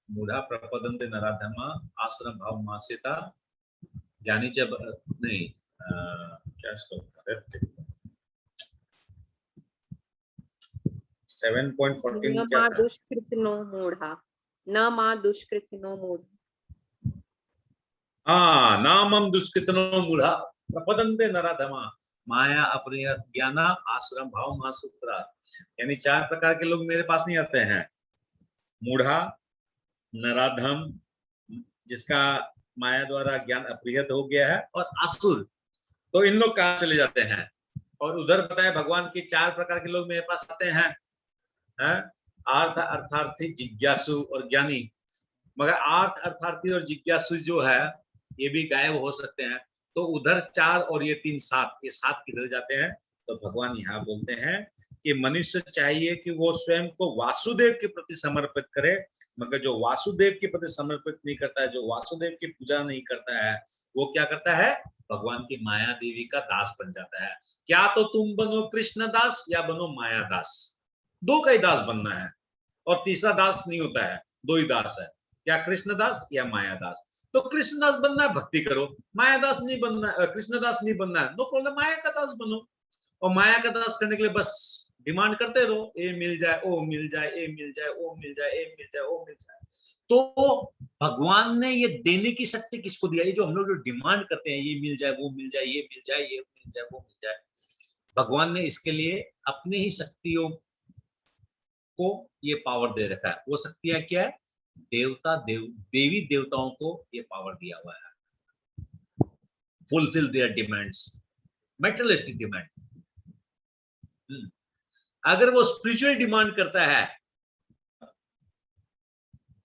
मूढ़ा प्रपदन्ते नराधमा आश्रम भाव मासिता ज्ञानी च नहीं, क्या श्लोक था? 7.14 न मा दुष्कृतिनो मूढ़ा, न मा दुष्कृतिनो मूढ़ा। हाँ, नामम दुष्कृतिनो मूढ़ा प्रपदन्ते नराधमा माया अपरिहत ज्ञान आश्रम भाव मासूत्रा। यानी 4 प्रकार के लोग मेरे पास नहीं आते हैं। मूढ़ा, नराधम जिसका माया द्वारा ज्ञान अपरिहत हो गया है, और असुर, तो इन लोग कहाँ चले जाते हैं? और उधर बताया भगवान के 4 प्रकार के लोग मेरे पास आते हैं, अर्थ अर्थार्थी जिज्ञासु और ज्ञानी। मगर अर्थ अर्थार्थी और जिज्ञासु जो है ये भी गायब हो सकते हैं। तो उधर 4 और ये 3 7, ये 7 किधर जाते हैं? तो भगवान यहाँ बोलते हैं कि मनुष्य चाहिए कि वो स्वयं को वासुदेव के प्रति समर्पित करे, मगर जो वासुदेव के प्रति समर्पित नहीं करता है, जो वासुदेव की पूजा नहीं करता है, वो क्या करता है? भगवान की माया देवी का दास बन जाता है। क्या तो तुम बनो कृष्ण दास या बनो माया दास, 2 का ही दास बनना है, और तीसरा दास नहीं होता है, 2 ही दास है, या कृष्णदास या मायादास। तो कृष्णदास बनना है भक्ति करो, मायादास नहीं बनना, कृष्णदास नहीं बनना है, नो प्रॉब्लम, माया का दास बनो। और माया का दास करने के लिए बस डिमांड करते रहो, ये मिल जाए, ओ मिल जाए, ये मिल जाए, वो मिल जाए, ये मिल जाए, वो मिल जाए। तो भगवान ने ये देने की शक्ति किसको दिया? ये जो हम लोग जो डिमांड करते हैं, ये मिल जाए, वो मिल जाए, ये मिल जाए, ये मिल जाए, वो मिल जाए, भगवान ने इसके लिए अपनी ही शक्तियों को ये पावर दे रखा है। वो शक्तियां क्या है? देवी देवताओं को ये पावर दिया हुआ है, fulfil there demands, materialistic demand. अगर वो स्पिरिचुअल डिमांड करता है,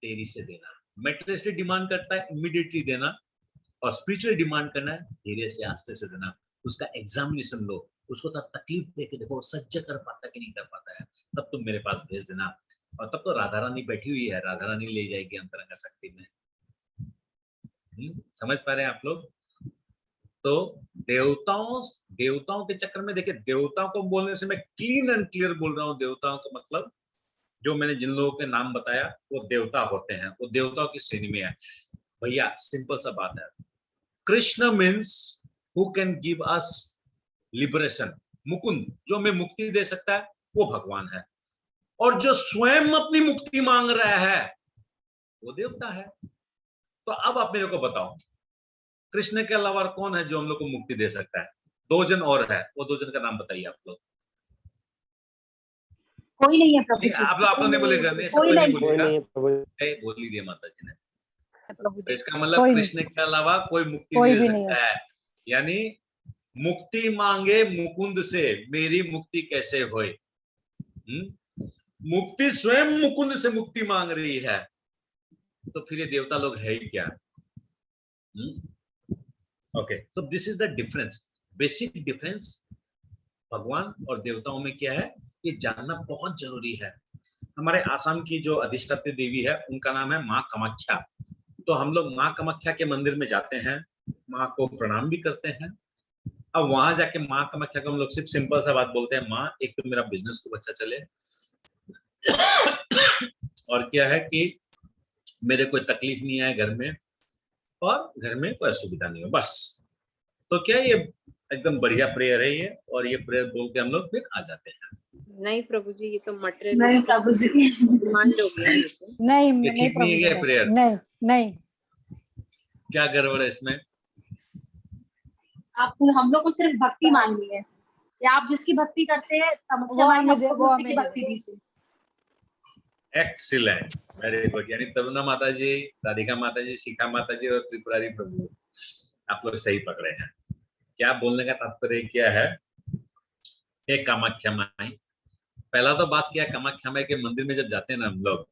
देरी से देना। मेटेरियलिस्टिक डिमांड करता है इमीडिएटली देना, और स्पिरिचुअल डिमांड करना है धीरे से, आस्ते से देना। उसका एग्जामिनेशन लो, उसको तब तकलीफ देके देखो सह्य कर पाता कि नहीं कर पाता है, तब तुम मेरे पास भेज देना। और तब तो राधा रानी बैठी हुई है, राधा रानी ले जाएगी अंतरंग शक्ति में। समझ पा रहे हैं आप लोग? तो देवताओं के चक्कर में देखिए, देवताओं को बोलने से मैं क्लीन एंड क्लियर बोल रहा हूँ। देवताओं का मतलब जो मैंने जिन लोगों के नाम बताया वो देवता होते हैं, वो देवताओं की श्रेणी में है। भैया सिंपल सा बात है, Krishna means who can give us liberation. Mukund जो हमें मुक्ति दे सकता है वो भगवान है, और जो स्वयं अपनी मुक्ति मांग रहा है वो देवता है। तो अब आप मेरे को बताओ, कृष्ण के अलावा कौन है जो हम लोग को मुक्ति दे सकता है? 2 जन और है, वो 2 जन का नाम बताइए आप लोग। कोई नहीं है प्रभु जी। आप लोग नहीं बोलेगा, नहीं कोई नहीं नहीं बोलेगा, बोल ही दिया माता जी ने। तो इसका मतलब कोई कृष्ण के अलावा कोई मुक्ति कोई दे भी नहीं सकता है। यानी मुक्ति मांगे मुकुंद से, मेरी मुक्ति कैसे होए? मुक्ति स्वयं मुकुंद से मुक्ति मांग रही है, तो फिर ये देवता लोग है ही क्या? ओके, तो this is the difference, basic difference भगवान और देवताओं में क्या है, ये जानना बहुत जरूरी है। हमारे आसाम की जो अधिष्ठात्री देवी है उनका नाम है माँ कामाख्या। तो हम लोग माँ कामाख्या के मंदिर में जाते हैं, माँ को प्रणाम भी करते हैं। अब वहां जाके माँ कामाख्या को हम लोग सिर्फ सिंपल सा बात बोलते हैं, माँ एक तो मेरा बिजनेस को अच्छा चले, और क्या है कि मेरे कोई तकलीफ नहीं आए घर में, और घर में कोई असुविधा नहीं हो, बस। तो क्या ये एकदम बढ़िया प्रेयर है ये, और ये प्रेयर बोल के हम लोग फिर आ जाते हैं। नहीं प्रभु जी, ये तो नहीं मटेरियल प्रभु जी। डिमांड हो गया है। नहीं ये नहीं ठीक नहीं है क्या प्रेयर? नहीं नहीं क्या गड़बड़ है इसमें? आप हम लोग को सिर्फ भक्ति मांगनी है, या आप जिसकी भक्ति करते हैं वो हमें दे, वो उसी की हमें भक्ति दीजिए। Excellent, very good. यानी तरुणा माता जी, राधिका माता जी, शिखा माता जी और त्रिपुरारी प्रभु, आप लोग सही पकड़े हैं। क्या बोलने का तात्पर्य क्या है? एक कामाख्या माई, पहला तो बात क्या है, कामाख्या माई के मंदिर में जब जाते हैं ना हम लोग,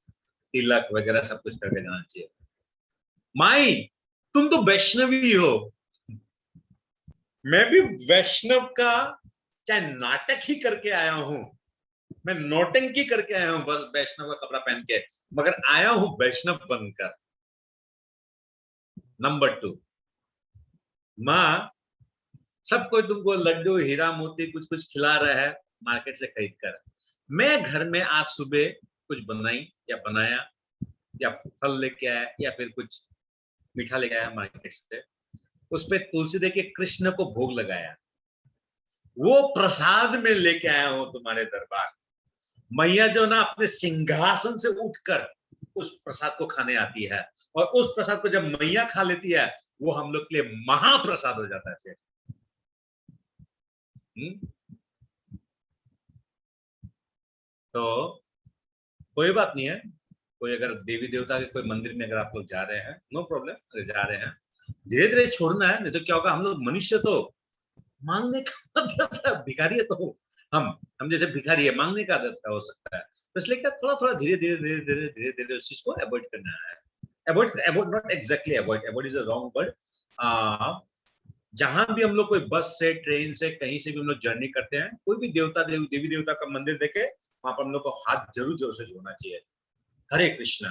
तिलक वगैरह सब कुछ करके जाना चाहिए। माई तुम तो वैष्णवी हो, मैं भी वैष्णव का चाहे नाटक ही करके आया हूं, मैं नौटंकी करके आया हूं बस वैष्णव का कपड़ा पहन के, मगर आया हूं वैष्णव बनकर। नंबर 2, माँ सब कोई तुमको लड्डू हीरा मोती कुछ कुछ खिला रहा है मार्केट से खरीद कर, मैं घर में आज सुबह कुछ बनाई या बनाया, या फल लेके आया, या फिर कुछ मीठा लेके आया मार्केट से, उस पे तुलसी दे के कृष्ण को भोग लगाया, वो प्रसाद में लेके आया हूं तुम्हारे दरबार। मैया जो ना अपने सिंहासन से उठकर उस प्रसाद को खाने आती है, और उस प्रसाद को जब मैया खा लेती है वो हम लोग के लिए महाप्रसाद हो जाता है फिर। तो कोई बात नहीं है, कोई अगर देवी देवता के कोई मंदिर में अगर आप लोग जा रहे हैं, नो प्रॉब्लम, अगर जा रहे हैं धीरे धीरे छोड़ना है, नहीं तो क्या होगा, हम लोग मनुष्य तो मांगने का मतलब भिखारी है, तो हम जैसे भिखारी है, मांगने का आदत हो सकता है, तो इसलिए क्या थोड़ा थोड़ा धीरे धीरे धीरे धीरे धीरे धीरे उस चीज को अवॉइड करना है। Avoid not exactly avoid, avoid is a wrong word. जहां भी हम लोग कोई बस से, ट्रेन से, कहीं से भी हम लोग जर्नी करते हैं, कोई भी देवी देवता का मंदिर देखे, वहां पर हम लोग को हाथ जरूर जोर से जोड़ना चाहिए, हरे कृष्णा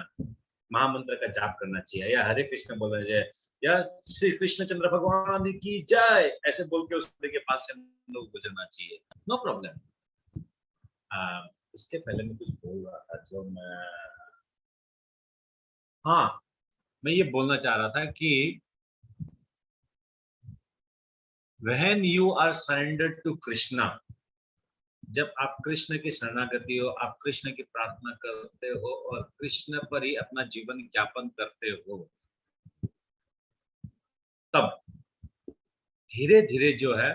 महामंत्र का जाप करना चाहिए, या हरे कृष्ण बोलना चाहिए, या श्री कृष्णचंद्र भगवान की जय ऐसे बोल के उस के पास से हम लोग गुजरना चाहिए, नो प्रॉब्लम। इसके पहले मैं कुछ बोल रहा था जो मैं ये बोलना चाह रहा था कि when you are surrendered to Krishna, जब आप कृष्ण की शरणागति हो, आप कृष्ण की प्रार्थना करते हो और कृष्ण पर ही अपना जीवन यापन करते हो, तब धीरे धीरे जो है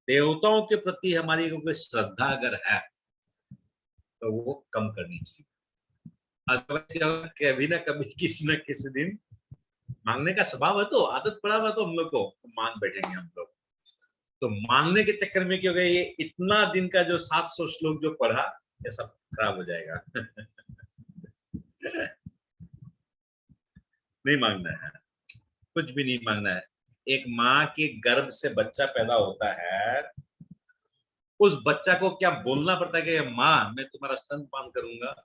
देवताओं के प्रति हमारी कोई श्रद्धा अगर है तो वो कम करनी चाहिए। अदरवाइज कभी ना कभी किसी न किसी दिन मांगने का स्वभाव है, तो आदत पड़ा हुआ तो हम लोग को मांग बैठेंगे हम लोग। तो मांगने के चक्कर में क्या हो गया, ये इतना दिन का जो 700 श्लोक जो पढ़ा ये सब खराब हो जाएगा। नहीं मांगना है, कुछ भी नहीं मांगना है। एक माँ के गर्भ से बच्चा पैदा होता है, उस बच्चा को क्या बोलना पड़ता है कि माँ मैं तुम्हारा स्तनपान करूंगा,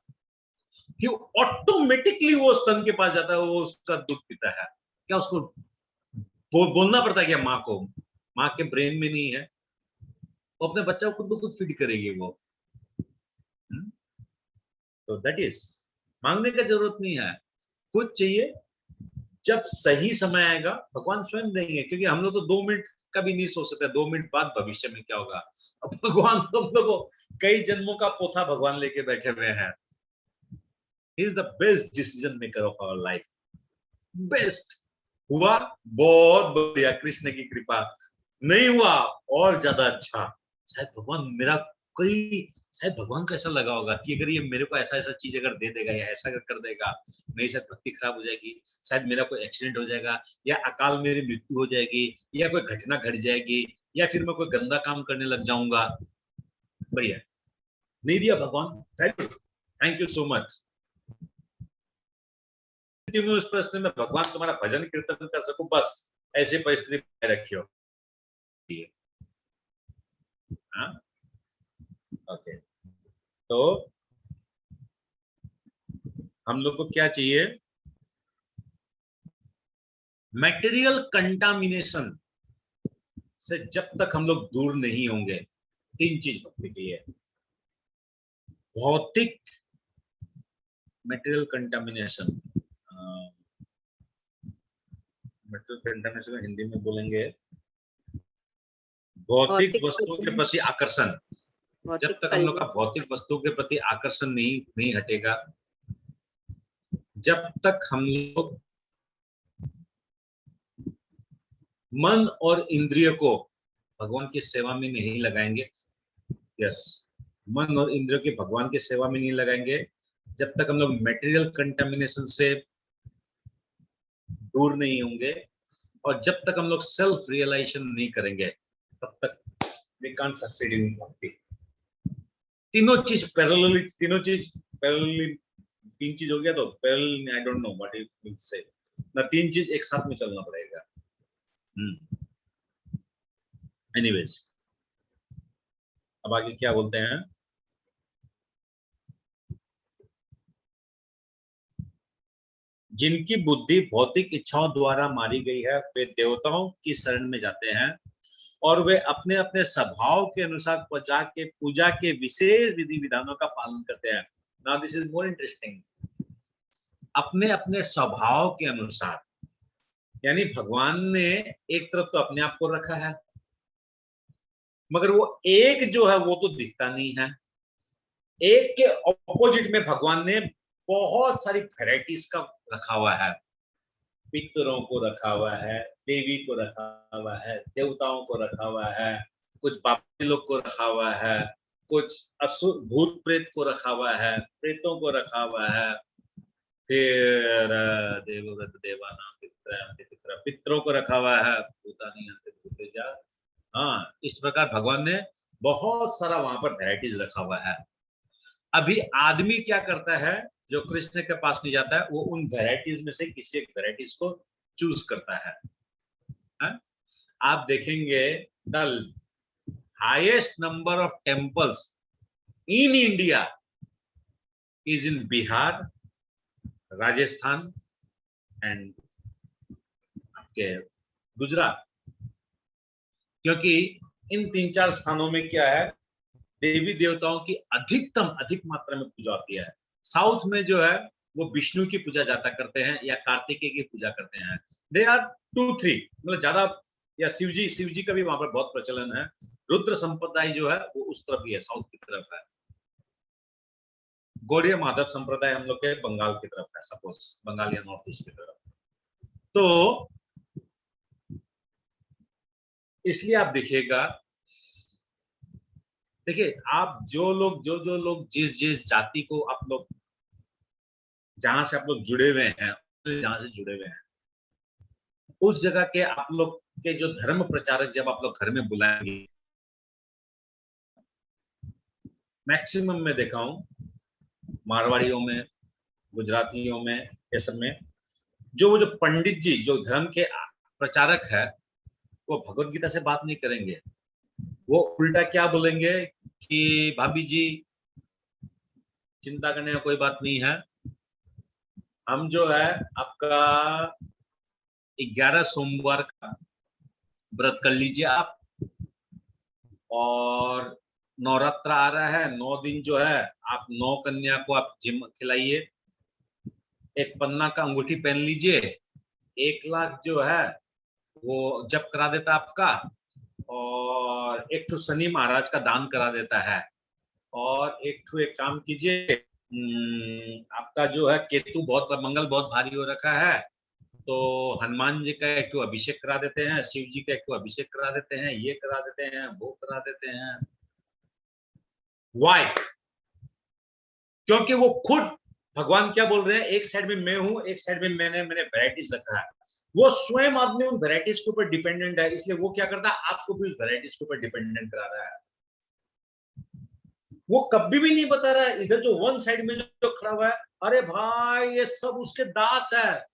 कि ऑटोमेटिकली वो स्तन के पास जाता है, वो उसका दूध पीता है। क्या उसको बोलना पड़ता है क्या माँ को? माँ के ब्रेन में नहीं है, वो अपने बच्चा को खुद ब खुद फीड करेगी वो। तो दैट इज, मांगने का जरूरत नहीं है, कुछ चाहिए जब सही समय आएगा भगवान स्वयं देंगे, क्योंकि हम लोग तो 2 मिनट का भी नहीं सोच सकते 2 मिनट बाद भविष्य में क्या होगा। अब भगवान हम लोग को कई जन्मों का पोथा भगवान लेके बैठे हुए हैं। He is the best decision maker of our life. Best हुआ बहुत बढ़िया, कृष्ण की कृपा, नहीं हुआ और ज्यादा अच्छा। शायद भगवान मेरा शायद भगवान को ऐसा लगा होगा कि अगर ये मेरे को ऐसा ऐसा चीज अगर दे देगा या ऐसा अगर कर देगा, मेरी शायद भक्ति खराब हो जाएगी, शायद मेरा कोई एक्सीडेंट हो जाएगा, या अकाल मेरी मृत्यु हो जाएगी, या कोई घटना घट जाएगी, या फिर मैं कोई गंदा काम करने लग जाऊंगा। बढ़िया, नहीं दिया भगवान, थैंक यू सो मच। उस प्रश्न में भगवान तुम्हारा भजन कीर्तन कर सकूं, बस ऐसी परिस्थिति रखियो। ओके, तो हम लोग को क्या चाहिए? मटेरियल कंटामिनेशन से जब तक हम लोग दूर नहीं होंगे, 3 चीज भक्ति की है। भौतिक material contamination, material contamination Hindi में बोलेंगे भौतिक वस्तुओं के प्रति आकर्षण। जब तक हम लोग का भौतिक वस्तुओं के प्रति आकर्षण नहीं हटेगा, जब तक हम लोग मन और इंद्रिय को भगवान की सेवा में नहीं लगाएंगे, यस, मन और इंद्रियों की भगवान की सेवा में नहीं लगाएंगे, जब तक हम लोग मटेरियल कंटामिनेशन से दूर नहीं होंगे, और जब तक हम लोग सेल्फ रियलाइजेशन नहीं करेंगे, तब तक वी कांट सक्सीड इन भक्ति। तीनों चीज पैरेलली, तीन चीज हो गया तो parallel, I don't know what it means से ना, 3 चीज एक साथ में चलना पड़ेगा। एनीवेज, अब आगे क्या बोलते हैं? जिनकी बुद्धि भौतिक इच्छाओं द्वारा मारी गई है, वे देवताओं की शरण में जाते हैं और वे अपने अपने स्वभाव के अनुसार पूजा के विशेष विधि विधानों का पालन करते हैं। Now this is more interesting. अपने अपने स्वभाव के अनुसार, यानी भगवान ने एक तरफ तो अपने आप को रखा है, मगर वो एक जो है वो तो दिखता नहीं है। एक के ऑपोजिट में भगवान ने बहुत सारी वैरायटीज का रखा हुआ है। पितरों को रखा हुआ है, देवी को रखा हुआ है, देवताओं को रखा हुआ है, कुछ बापी लोग को रखा हुआ है, कुछ असुर भूत प्रेत को रखा हुआ है, प्रेतों को रखा हुआ है, फिर देवव्रत देवानां पितरों को रखा हुआ है, हाँ, इस प्रकार भगवान ने बहुत सारा वहां पर वैरायटीज रखा हुआ है। अभी आदमी क्या करता है, जो कृष्ण के पास नहीं जाता है, वो उन वैरायटीज में से किसी एक वैरायटीज को चूज करता है। आप देखेंगे the highest number of temples in India is in Bihar, Rajasthan and आपके गुजरात, क्योंकि इन 3-4 स्थानों में क्या है, देवी देवताओं की अधिक मात्रा में पूजा होती है। साउथ में जो है वो विष्णु की पूजा ज्यादा करते हैं या कार्तिकेय की पूजा करते हैं। दे आर 2-3, मतलब ज्यादा, या शिव जी का भी वहां पर बहुत प्रचलन है। रुद्र संप्रदाय जो है वो उस तरफ ही है, साउथ की तरफ है। गौड़िया माधव संप्रदाय हम लोग के बंगाल की तरफ है, सपोज बंगाल या नॉर्थ ईस्ट की तरफ। तो इसलिए आप देखिएगा, देखिए आप जो लोग जिस जाति को आप लोग, जहां से आप लोग जुड़े हुए हैं, जहां से जुड़े हुए हैं, उस जगह के आप लोग के जो धर्म प्रचारक जब आप लोग घर में बुलाएंगे, मैक्सिमम में देखा हूं मारवाड़ियों में, गुजरातियों में, ये सब में जो पंडित जी जो धर्म के प्रचारक है, वो भगवत गीता से बात नहीं करेंगे। वो उल्टा क्या बोलेंगे कि भाभी जी चिंता करने का कोई बात नहीं है। हम जो है आपका 11 सोमवार का व्रत कर लीजिए आप, और नवरात्र आ रहा है, 9 दिन जो है आप 9 कन्या को आप जिम खिलाइए, एक पन्ना का अंगूठी पहन लीजिए, 1 लाख जो है वो जप करा देता आपका, और एक तो शनि महाराज का दान करा देता है, और एक काम कीजिए, आपका जो है केतु बहुत, मंगल बहुत भारी हो रखा है, तो हनुमान जी का एक तो अभिषेक करा देते हैं, शिव जी का एक तो अभिषेक करा देते हैं, ये करा देते हैं, वो करा देते हैं। वाई? क्योंकि वो खुद भगवान क्या बोल रहे हैं, एक साइड में मैं हूं, एक साइड में मैंने वैरायटीज रखा है। वो स्वयं आदमी उन वैरायटीज के ऊपर डिपेंडेंट है, इसलिए वो क्या करता है, आपको भी उस वैरायटीज के ऊपर डिपेंडेंट करा रहा है। वो कभी भी नहीं बता रहा है, इधर जो वन साइड में जो खड़ा हुआ है, अरे भाई ये सब उसके दास है,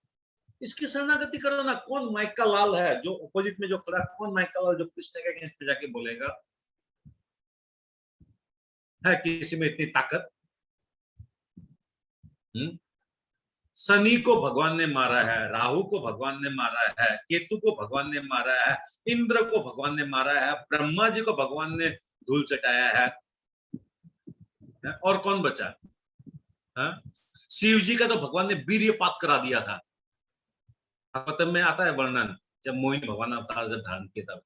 इसकी शरणागति करो ना। कौन माइका लाल है जो अपोजिट में जो खड़ा, कौन माइका लाल जो कृष्ण के अगेंस्ट पे जाके बोलेगा? है किसी में इतनी ताकत? शनि को भगवान ने मारा है, राहु को भगवान ने मारा है, केतु को भगवान ने मारा है, इंद्र को भगवान ने मारा है, ब्रह्मा जी को भगवान ने धूल चटाया है, और कौन बचा? शिव जी का तो भगवान ने वीर्यपात करा दिया था। भागवत में आता है वर्णन, जब मोहिनी भगवान अवतार जब धारण किया तब।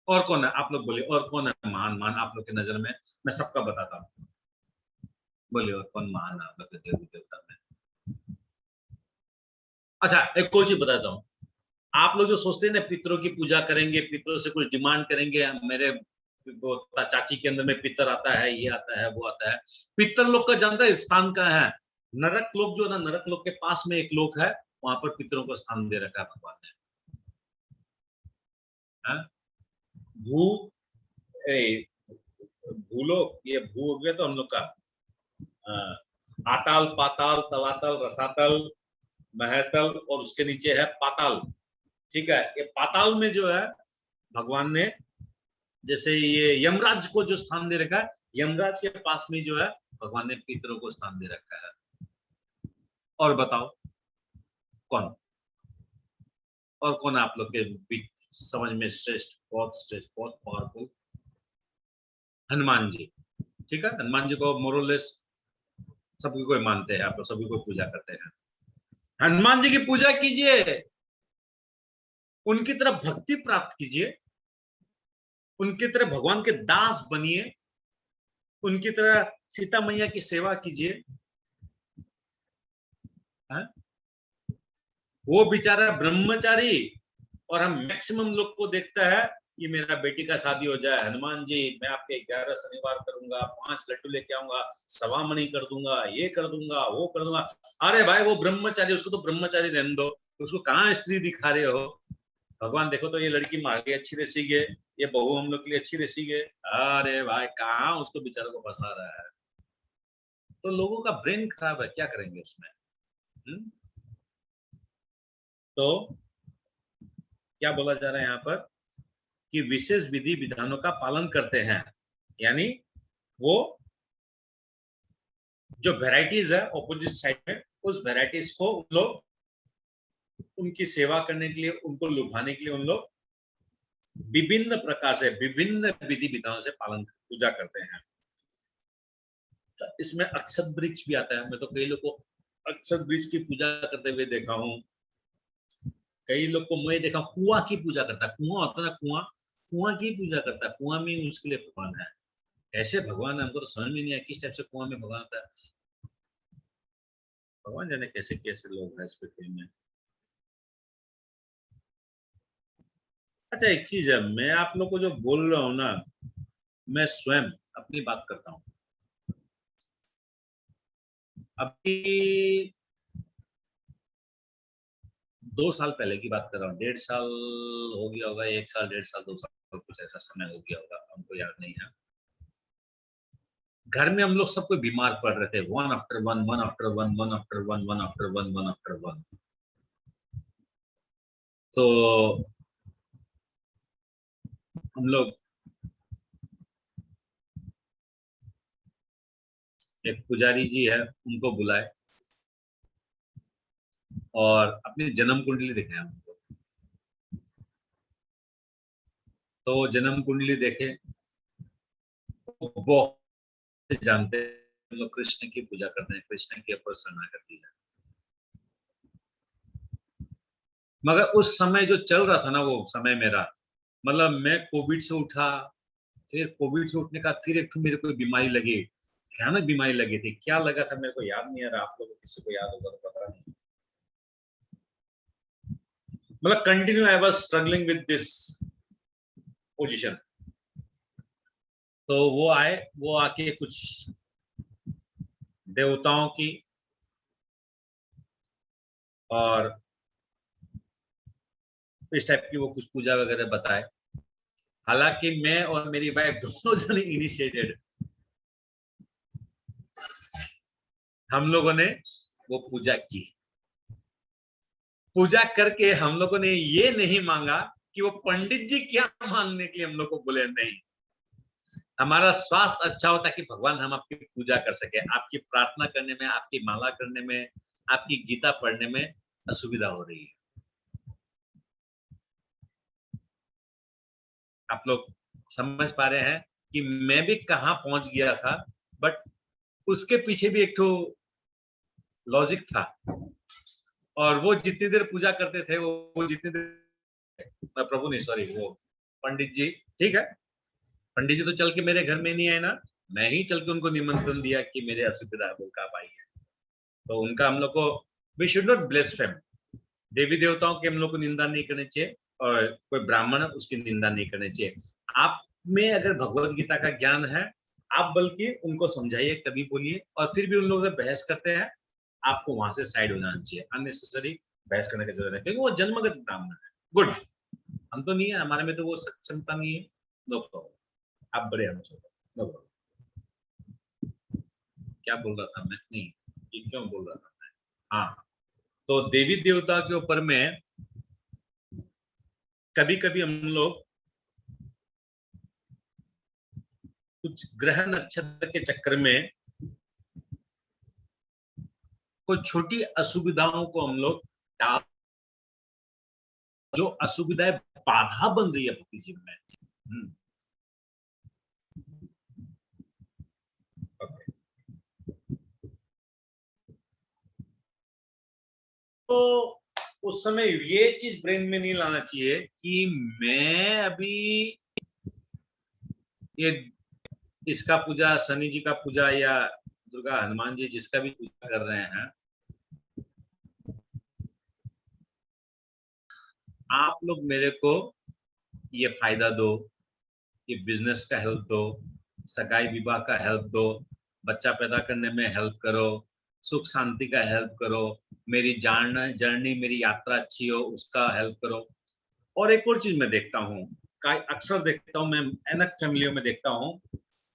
और कौन है आप लोग बोलिए, और कौन है महान आप लोग की नजर में? मैं सबका बताता हूँ, बोलिए और कौन महान है आप लोग के देवी देवता में? अच्छा एक और चीज बताता हूँ, आप लोग जो सोचते हैं ना पितरों की पूजा करेंगे, पितरों से कुछ डिमांड करेंगे, मेरे चाची के अंदर में पितर आता है, ये आता है, वो आता है। पितर लोग का जानता है स्थान कहाँ है? नरक लोक जो है ना, नरक लोक के पास में एक लोक है, वहां पर पितरों को स्थान दे रखा है भगवान ने। भू भूलोक, ये भू हो गया तो हम लोग का आताल, पाताल, तलातल, रसातल, महतल, और उसके नीचे है पाताल। ठीक है, ये पाताल में जो है भगवान ने, जैसे ये यमराज को जो स्थान दे रखा है, यमराज के पास में जो है भगवान ने पितरों को स्थान दे रखा है। और बताओ कौन, और कौन आप लोग के बीच समझ में श्रेष्ठ, बहुत पावरफुल? हनुमान जी। ठीक है, हनुमान जी को मोरलेस सभी कोई मानते हैं, आप लोग सभी को पूजा करते हैं। हनुमान जी की पूजा कीजिए, उनकी तरफ भक्ति प्राप्त कीजिए, उनकी तरह भगवान के दास बनिए, उनकी तरह सीता मैया की सेवा कीजिए। वो बेचारा ब्रह्मचारी, और हम मैक्सिमम लोग को देखता है कि मेरा बेटी का शादी हो जाए, हनुमान जी मैं आपके 11 शनिवार करूंगा, 5 लड्डू लेके आऊंगा, सवा मणि कर दूंगा, ये कर दूंगा, वो कर दूंगा। अरे भाई वो ब्रह्मचारी, उसको तो ब्रह्मचारी रहने दो, उसको कहाँ स्त्री दिखा रहे हो? भगवान देखो तो ये लड़की मार गई अच्छी रेसी गए, ये बहू हम लोग के लिए अच्छी रेसी गए। अरे भाई कहाँ उसको बेचारे को फंसा रहा है? तो लोगों का ब्रेन खराब है, क्या करेंगे उसमें? तो क्या बोला जा रहा है यहाँ पर कि विशेष विधि विधानों का पालन करते हैं, यानी वो जो वैरायटीज है ऑपोजिट साइड में, उस वैरायटीज को उन लोग उनकी सेवा करने के लिए, उनको लुभाने के लिए उन लोग विभिन्न प्रकार से, विभिन्न विधि विधानों से पालन पूजा करते हैं। तो इसमें अक्षत वृक्ष भी आता है। मैं तो कई लोग को अक्षत वृक्ष की पूजा करते हुए देखा हूँ, कई लोग को मैं देखा कुआं की पूजा करता है। कुआं होता है ना, कुआं की पूजा करता है। कुआं में उसके लिए भगवान है। कैसे भगवान है हमको तो समझ में नहीं आया, किस टाइप से कुआं में भगवान होता है। भगवान जाने कैसे कैसे लोग हैं इस पृथ्वी में। अच्छा एक चीज है, मैं आप लोग को जो बोल रहा हूँ ना, मैं स्वयं अपनी बात करता हूँ। अभी 2 साल पहले की बात कर रहा हूँ, 1.5 साल हो गया होगा, 1 साल 1.5 साल 2 साल कुछ ऐसा समय हो गया होगा, हमको याद नहीं है। घर में हम लोग सब कोई बीमार पड़ रहे थे, one after one, one after one, one after one, one after one, one after one. तो हम लोग एक पुजारी जी है, उनको बुलाए और अपनी जन्म कुंडली दिखाए उनको। तो जन्म कुंडली देखे, वो बहुत जानते हैं हम लोग कृष्ण की पूजा करते हैं, कृष्ण की ऊपर शरणागति है। मगर उस समय जो चल रहा था ना, वो समय मेरा, मतलब मैं कोविड से उठा, फिर कोविड से उठने का फिर एक मेरे को बीमारी लगी, भयानक बीमारी लगी थी। क्या लगा था मेरे को याद नहीं आ रहा, आप लोगों को किसी को याद होगा तो पता नहीं। मतलब continue I was struggling with this position. तो वो आए, वो आके कुछ देवताओं की और इस टाइप की वो कुछ पूजा वगैरह बताए। हालांकि मैं और मेरी वाइफ दोनों जने इनिशिएटेड, हम लोगों ने वो पूजा की। पूजा करके हम लोगों ने ये नहीं मांगा कि वो पंडित जी क्या मांगने के लिए हम लोग को बोले, नहीं। हमारा स्वास्थ्य अच्छा हो ताकि भगवान हम आपकी पूजा कर सके, आपकी प्रार्थना करने में, आपकी माला करने में, आपकी गीता पढ़ने में असुविधा हो रही है। आप लोग समझ पा रहे हैं कि मैं भी कहां पहुंच गया था, बट उसके पीछे भी एक तो लॉजिक था। और वो जितनी देर पूजा करते थे, वो जितनी देर, प्रभु नहीं, सॉरी, वो पंडित जी, ठीक है, पंडित जी तो चल के मेरे घर में नहीं आए ना, मैं ही चल के उनको निमंत्रण दिया कि मेरे असुविधा बोल का भाई है। तो उनका हम लोग को, वी शुड नॉट ब्लेस्फेम, देवी देवताओं की हम लोग को निंदा नहीं करनी चाहिए, और कोई ब्राह्मण उसकी निंदा नहीं करनी चाहिए। आप में अगर भगवत गीता का ज्ञान है, आप बल्कि उनको समझाइए, कभी बोलिए, और फिर भी उन लोग बहस करते हैं, आपको वहां से साइड हो जाना चाहिए। अननेसेसरी बहस करने की जरूरत है, क्योंकि वो जन्मगत ब्राह्मण है। गुड, हम तो नहीं है, हमारे में तो वो सक्षमता नहीं है। नो प्रॉब्लम, आप बड़े हमसे, नो प्रॉब्लम। क्या बोल रहा था मैं, नहीं, ये क्यों बोल रहा था मैं, हाँ। तो देवी देवता के ऊपर में कभी कभी हम लोग कुछ ग्रह नक्षत्र के चक्कर में कुछ छोटी असुविधाओं को हम लोग टाल, जो असुविधाएं बाधा बन रही है भक्ति जीवन में। तो उस समय ये चीज ब्रेन में नहीं लाना चाहिए कि मैं अभी ये इसका पूजा, शनि जी का पूजा या दुर्गा हनुमान जी जिसका भी पूजा कर रहे हैं, आप लोग मेरे को ये फायदा दो, ये बिजनेस का हेल्प दो, सगाई विवाह का हेल्प दो, बच्चा पैदा करने में हेल्प करो, सुख शांति का हेल्प करो, मेरी जर्नी, मेरी यात्रा अच्छी हो उसका हेल्प करो। और एक और चीज मैं देखता हूँ, अक्सर देखता हूँ, मैं अनेक फैमिलियों में देखता हूँ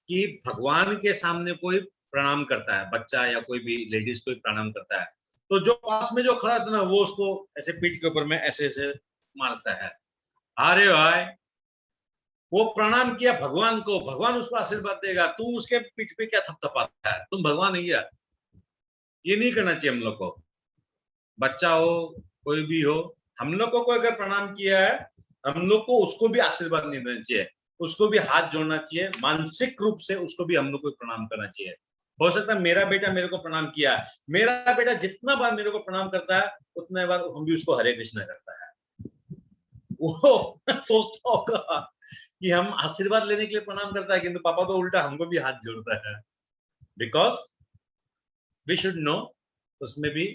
कि भगवान के सामने कोई प्रणाम करता है, बच्चा या कोई भी लेडीज कोई प्रणाम करता है, तो जो पास में जो खड़ा था ना, वो उसको ऐसे पीठ के ऊपर में ऐसे ऐसे मारता है। अरे भाई, वो प्रणाम किया भगवान को, भगवान उसको आशीर्वाद देगा, तू उसके पीठ पे क्या थपथपाता है, तुम भगवान नहीं है। ये नहीं करना चाहिए हम लोग को। बच्चा हो, कोई भी हो, हम लोग को कोई अगर प्रणाम किया है, हम लोग को उसको भी आशीर्वाद नहीं देना चाहिए, उसको भी हाथ जोड़ना चाहिए, मानसिक रूप से उसको भी हम लोग को प्रणाम करना चाहिए। हो सकता है मेरा बेटा मेरे को प्रणाम किया, मेरा बेटा जितना बार मेरे को प्रणाम करता है, उतना बार हम भी उसको हरे कृष्णा करता है। वो सोचता होगा कि हम आशीर्वाद लेने के लिए प्रणाम करता है, किंतु पापा तो उल्टा हमको भी हाथ जोड़ता है। बिकॉज वी शुड नो, उसमें भी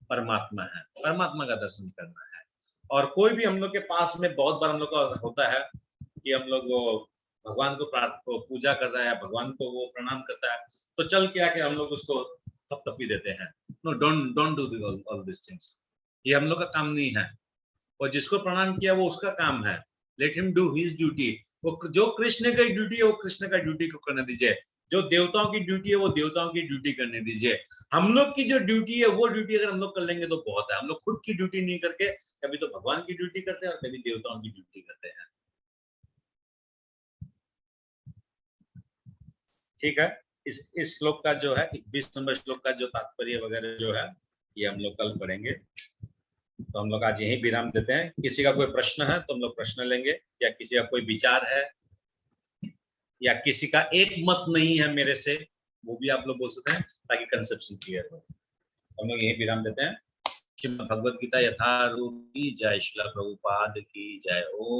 परमात्मा है, परमात्मा का दर्शन करना है। और कोई भी हम लोग के पास में, बहुत बार हम लोग का होता है कि हम लोग वो भगवान को पूजा कर रहा है, भगवान को वो प्रणाम करता है, तो चल के आके हम लोग उसको थपथपी देते हैं। No, don't do all this things, ये हम लोग का काम नहीं है। और जिसको प्रणाम किया वो उसका काम है, let him do his duty. वो जो कृष्ण का ड्यूटी है वो कृष्ण का ड्यूटी को करने दीजिए, जो देवताओं की ड्यूटी है वो देवताओं की ड्यूटी करने दीजिए। हम लोग की जो ड्यूटी है वो ड्यूटी अगर हम लोग कर लेंगे तो बहुत है। हम लोग खुद की ड्यूटी नहीं करके कभी तो भगवान की ड्यूटी करते हैं और कभी देवताओं की ड्यूटी करते हैं। ठीक है, इस श्लोक का जो है 20 नंबर श्लोक का जो तात्पर्य वगैरह जो है ये हम लोग कल पढ़ेंगे। तो हम लोग आज यहीं विराम देते हैं। किसी का कोई प्रश्न है तो हम लोग प्रश्न लेंगे, या किसी का कोई विचार है, या किसी का एक मत नहीं है मेरे से, वो भी आप लोग बोल सकते हैं ताकि कंसेप्शन क्लियर हो। हम लोग यहीं विराम देते हैं। श्रीमद् भगवद गीता यथारूप की जय, श्रील प्रभुपाद की जय। ओम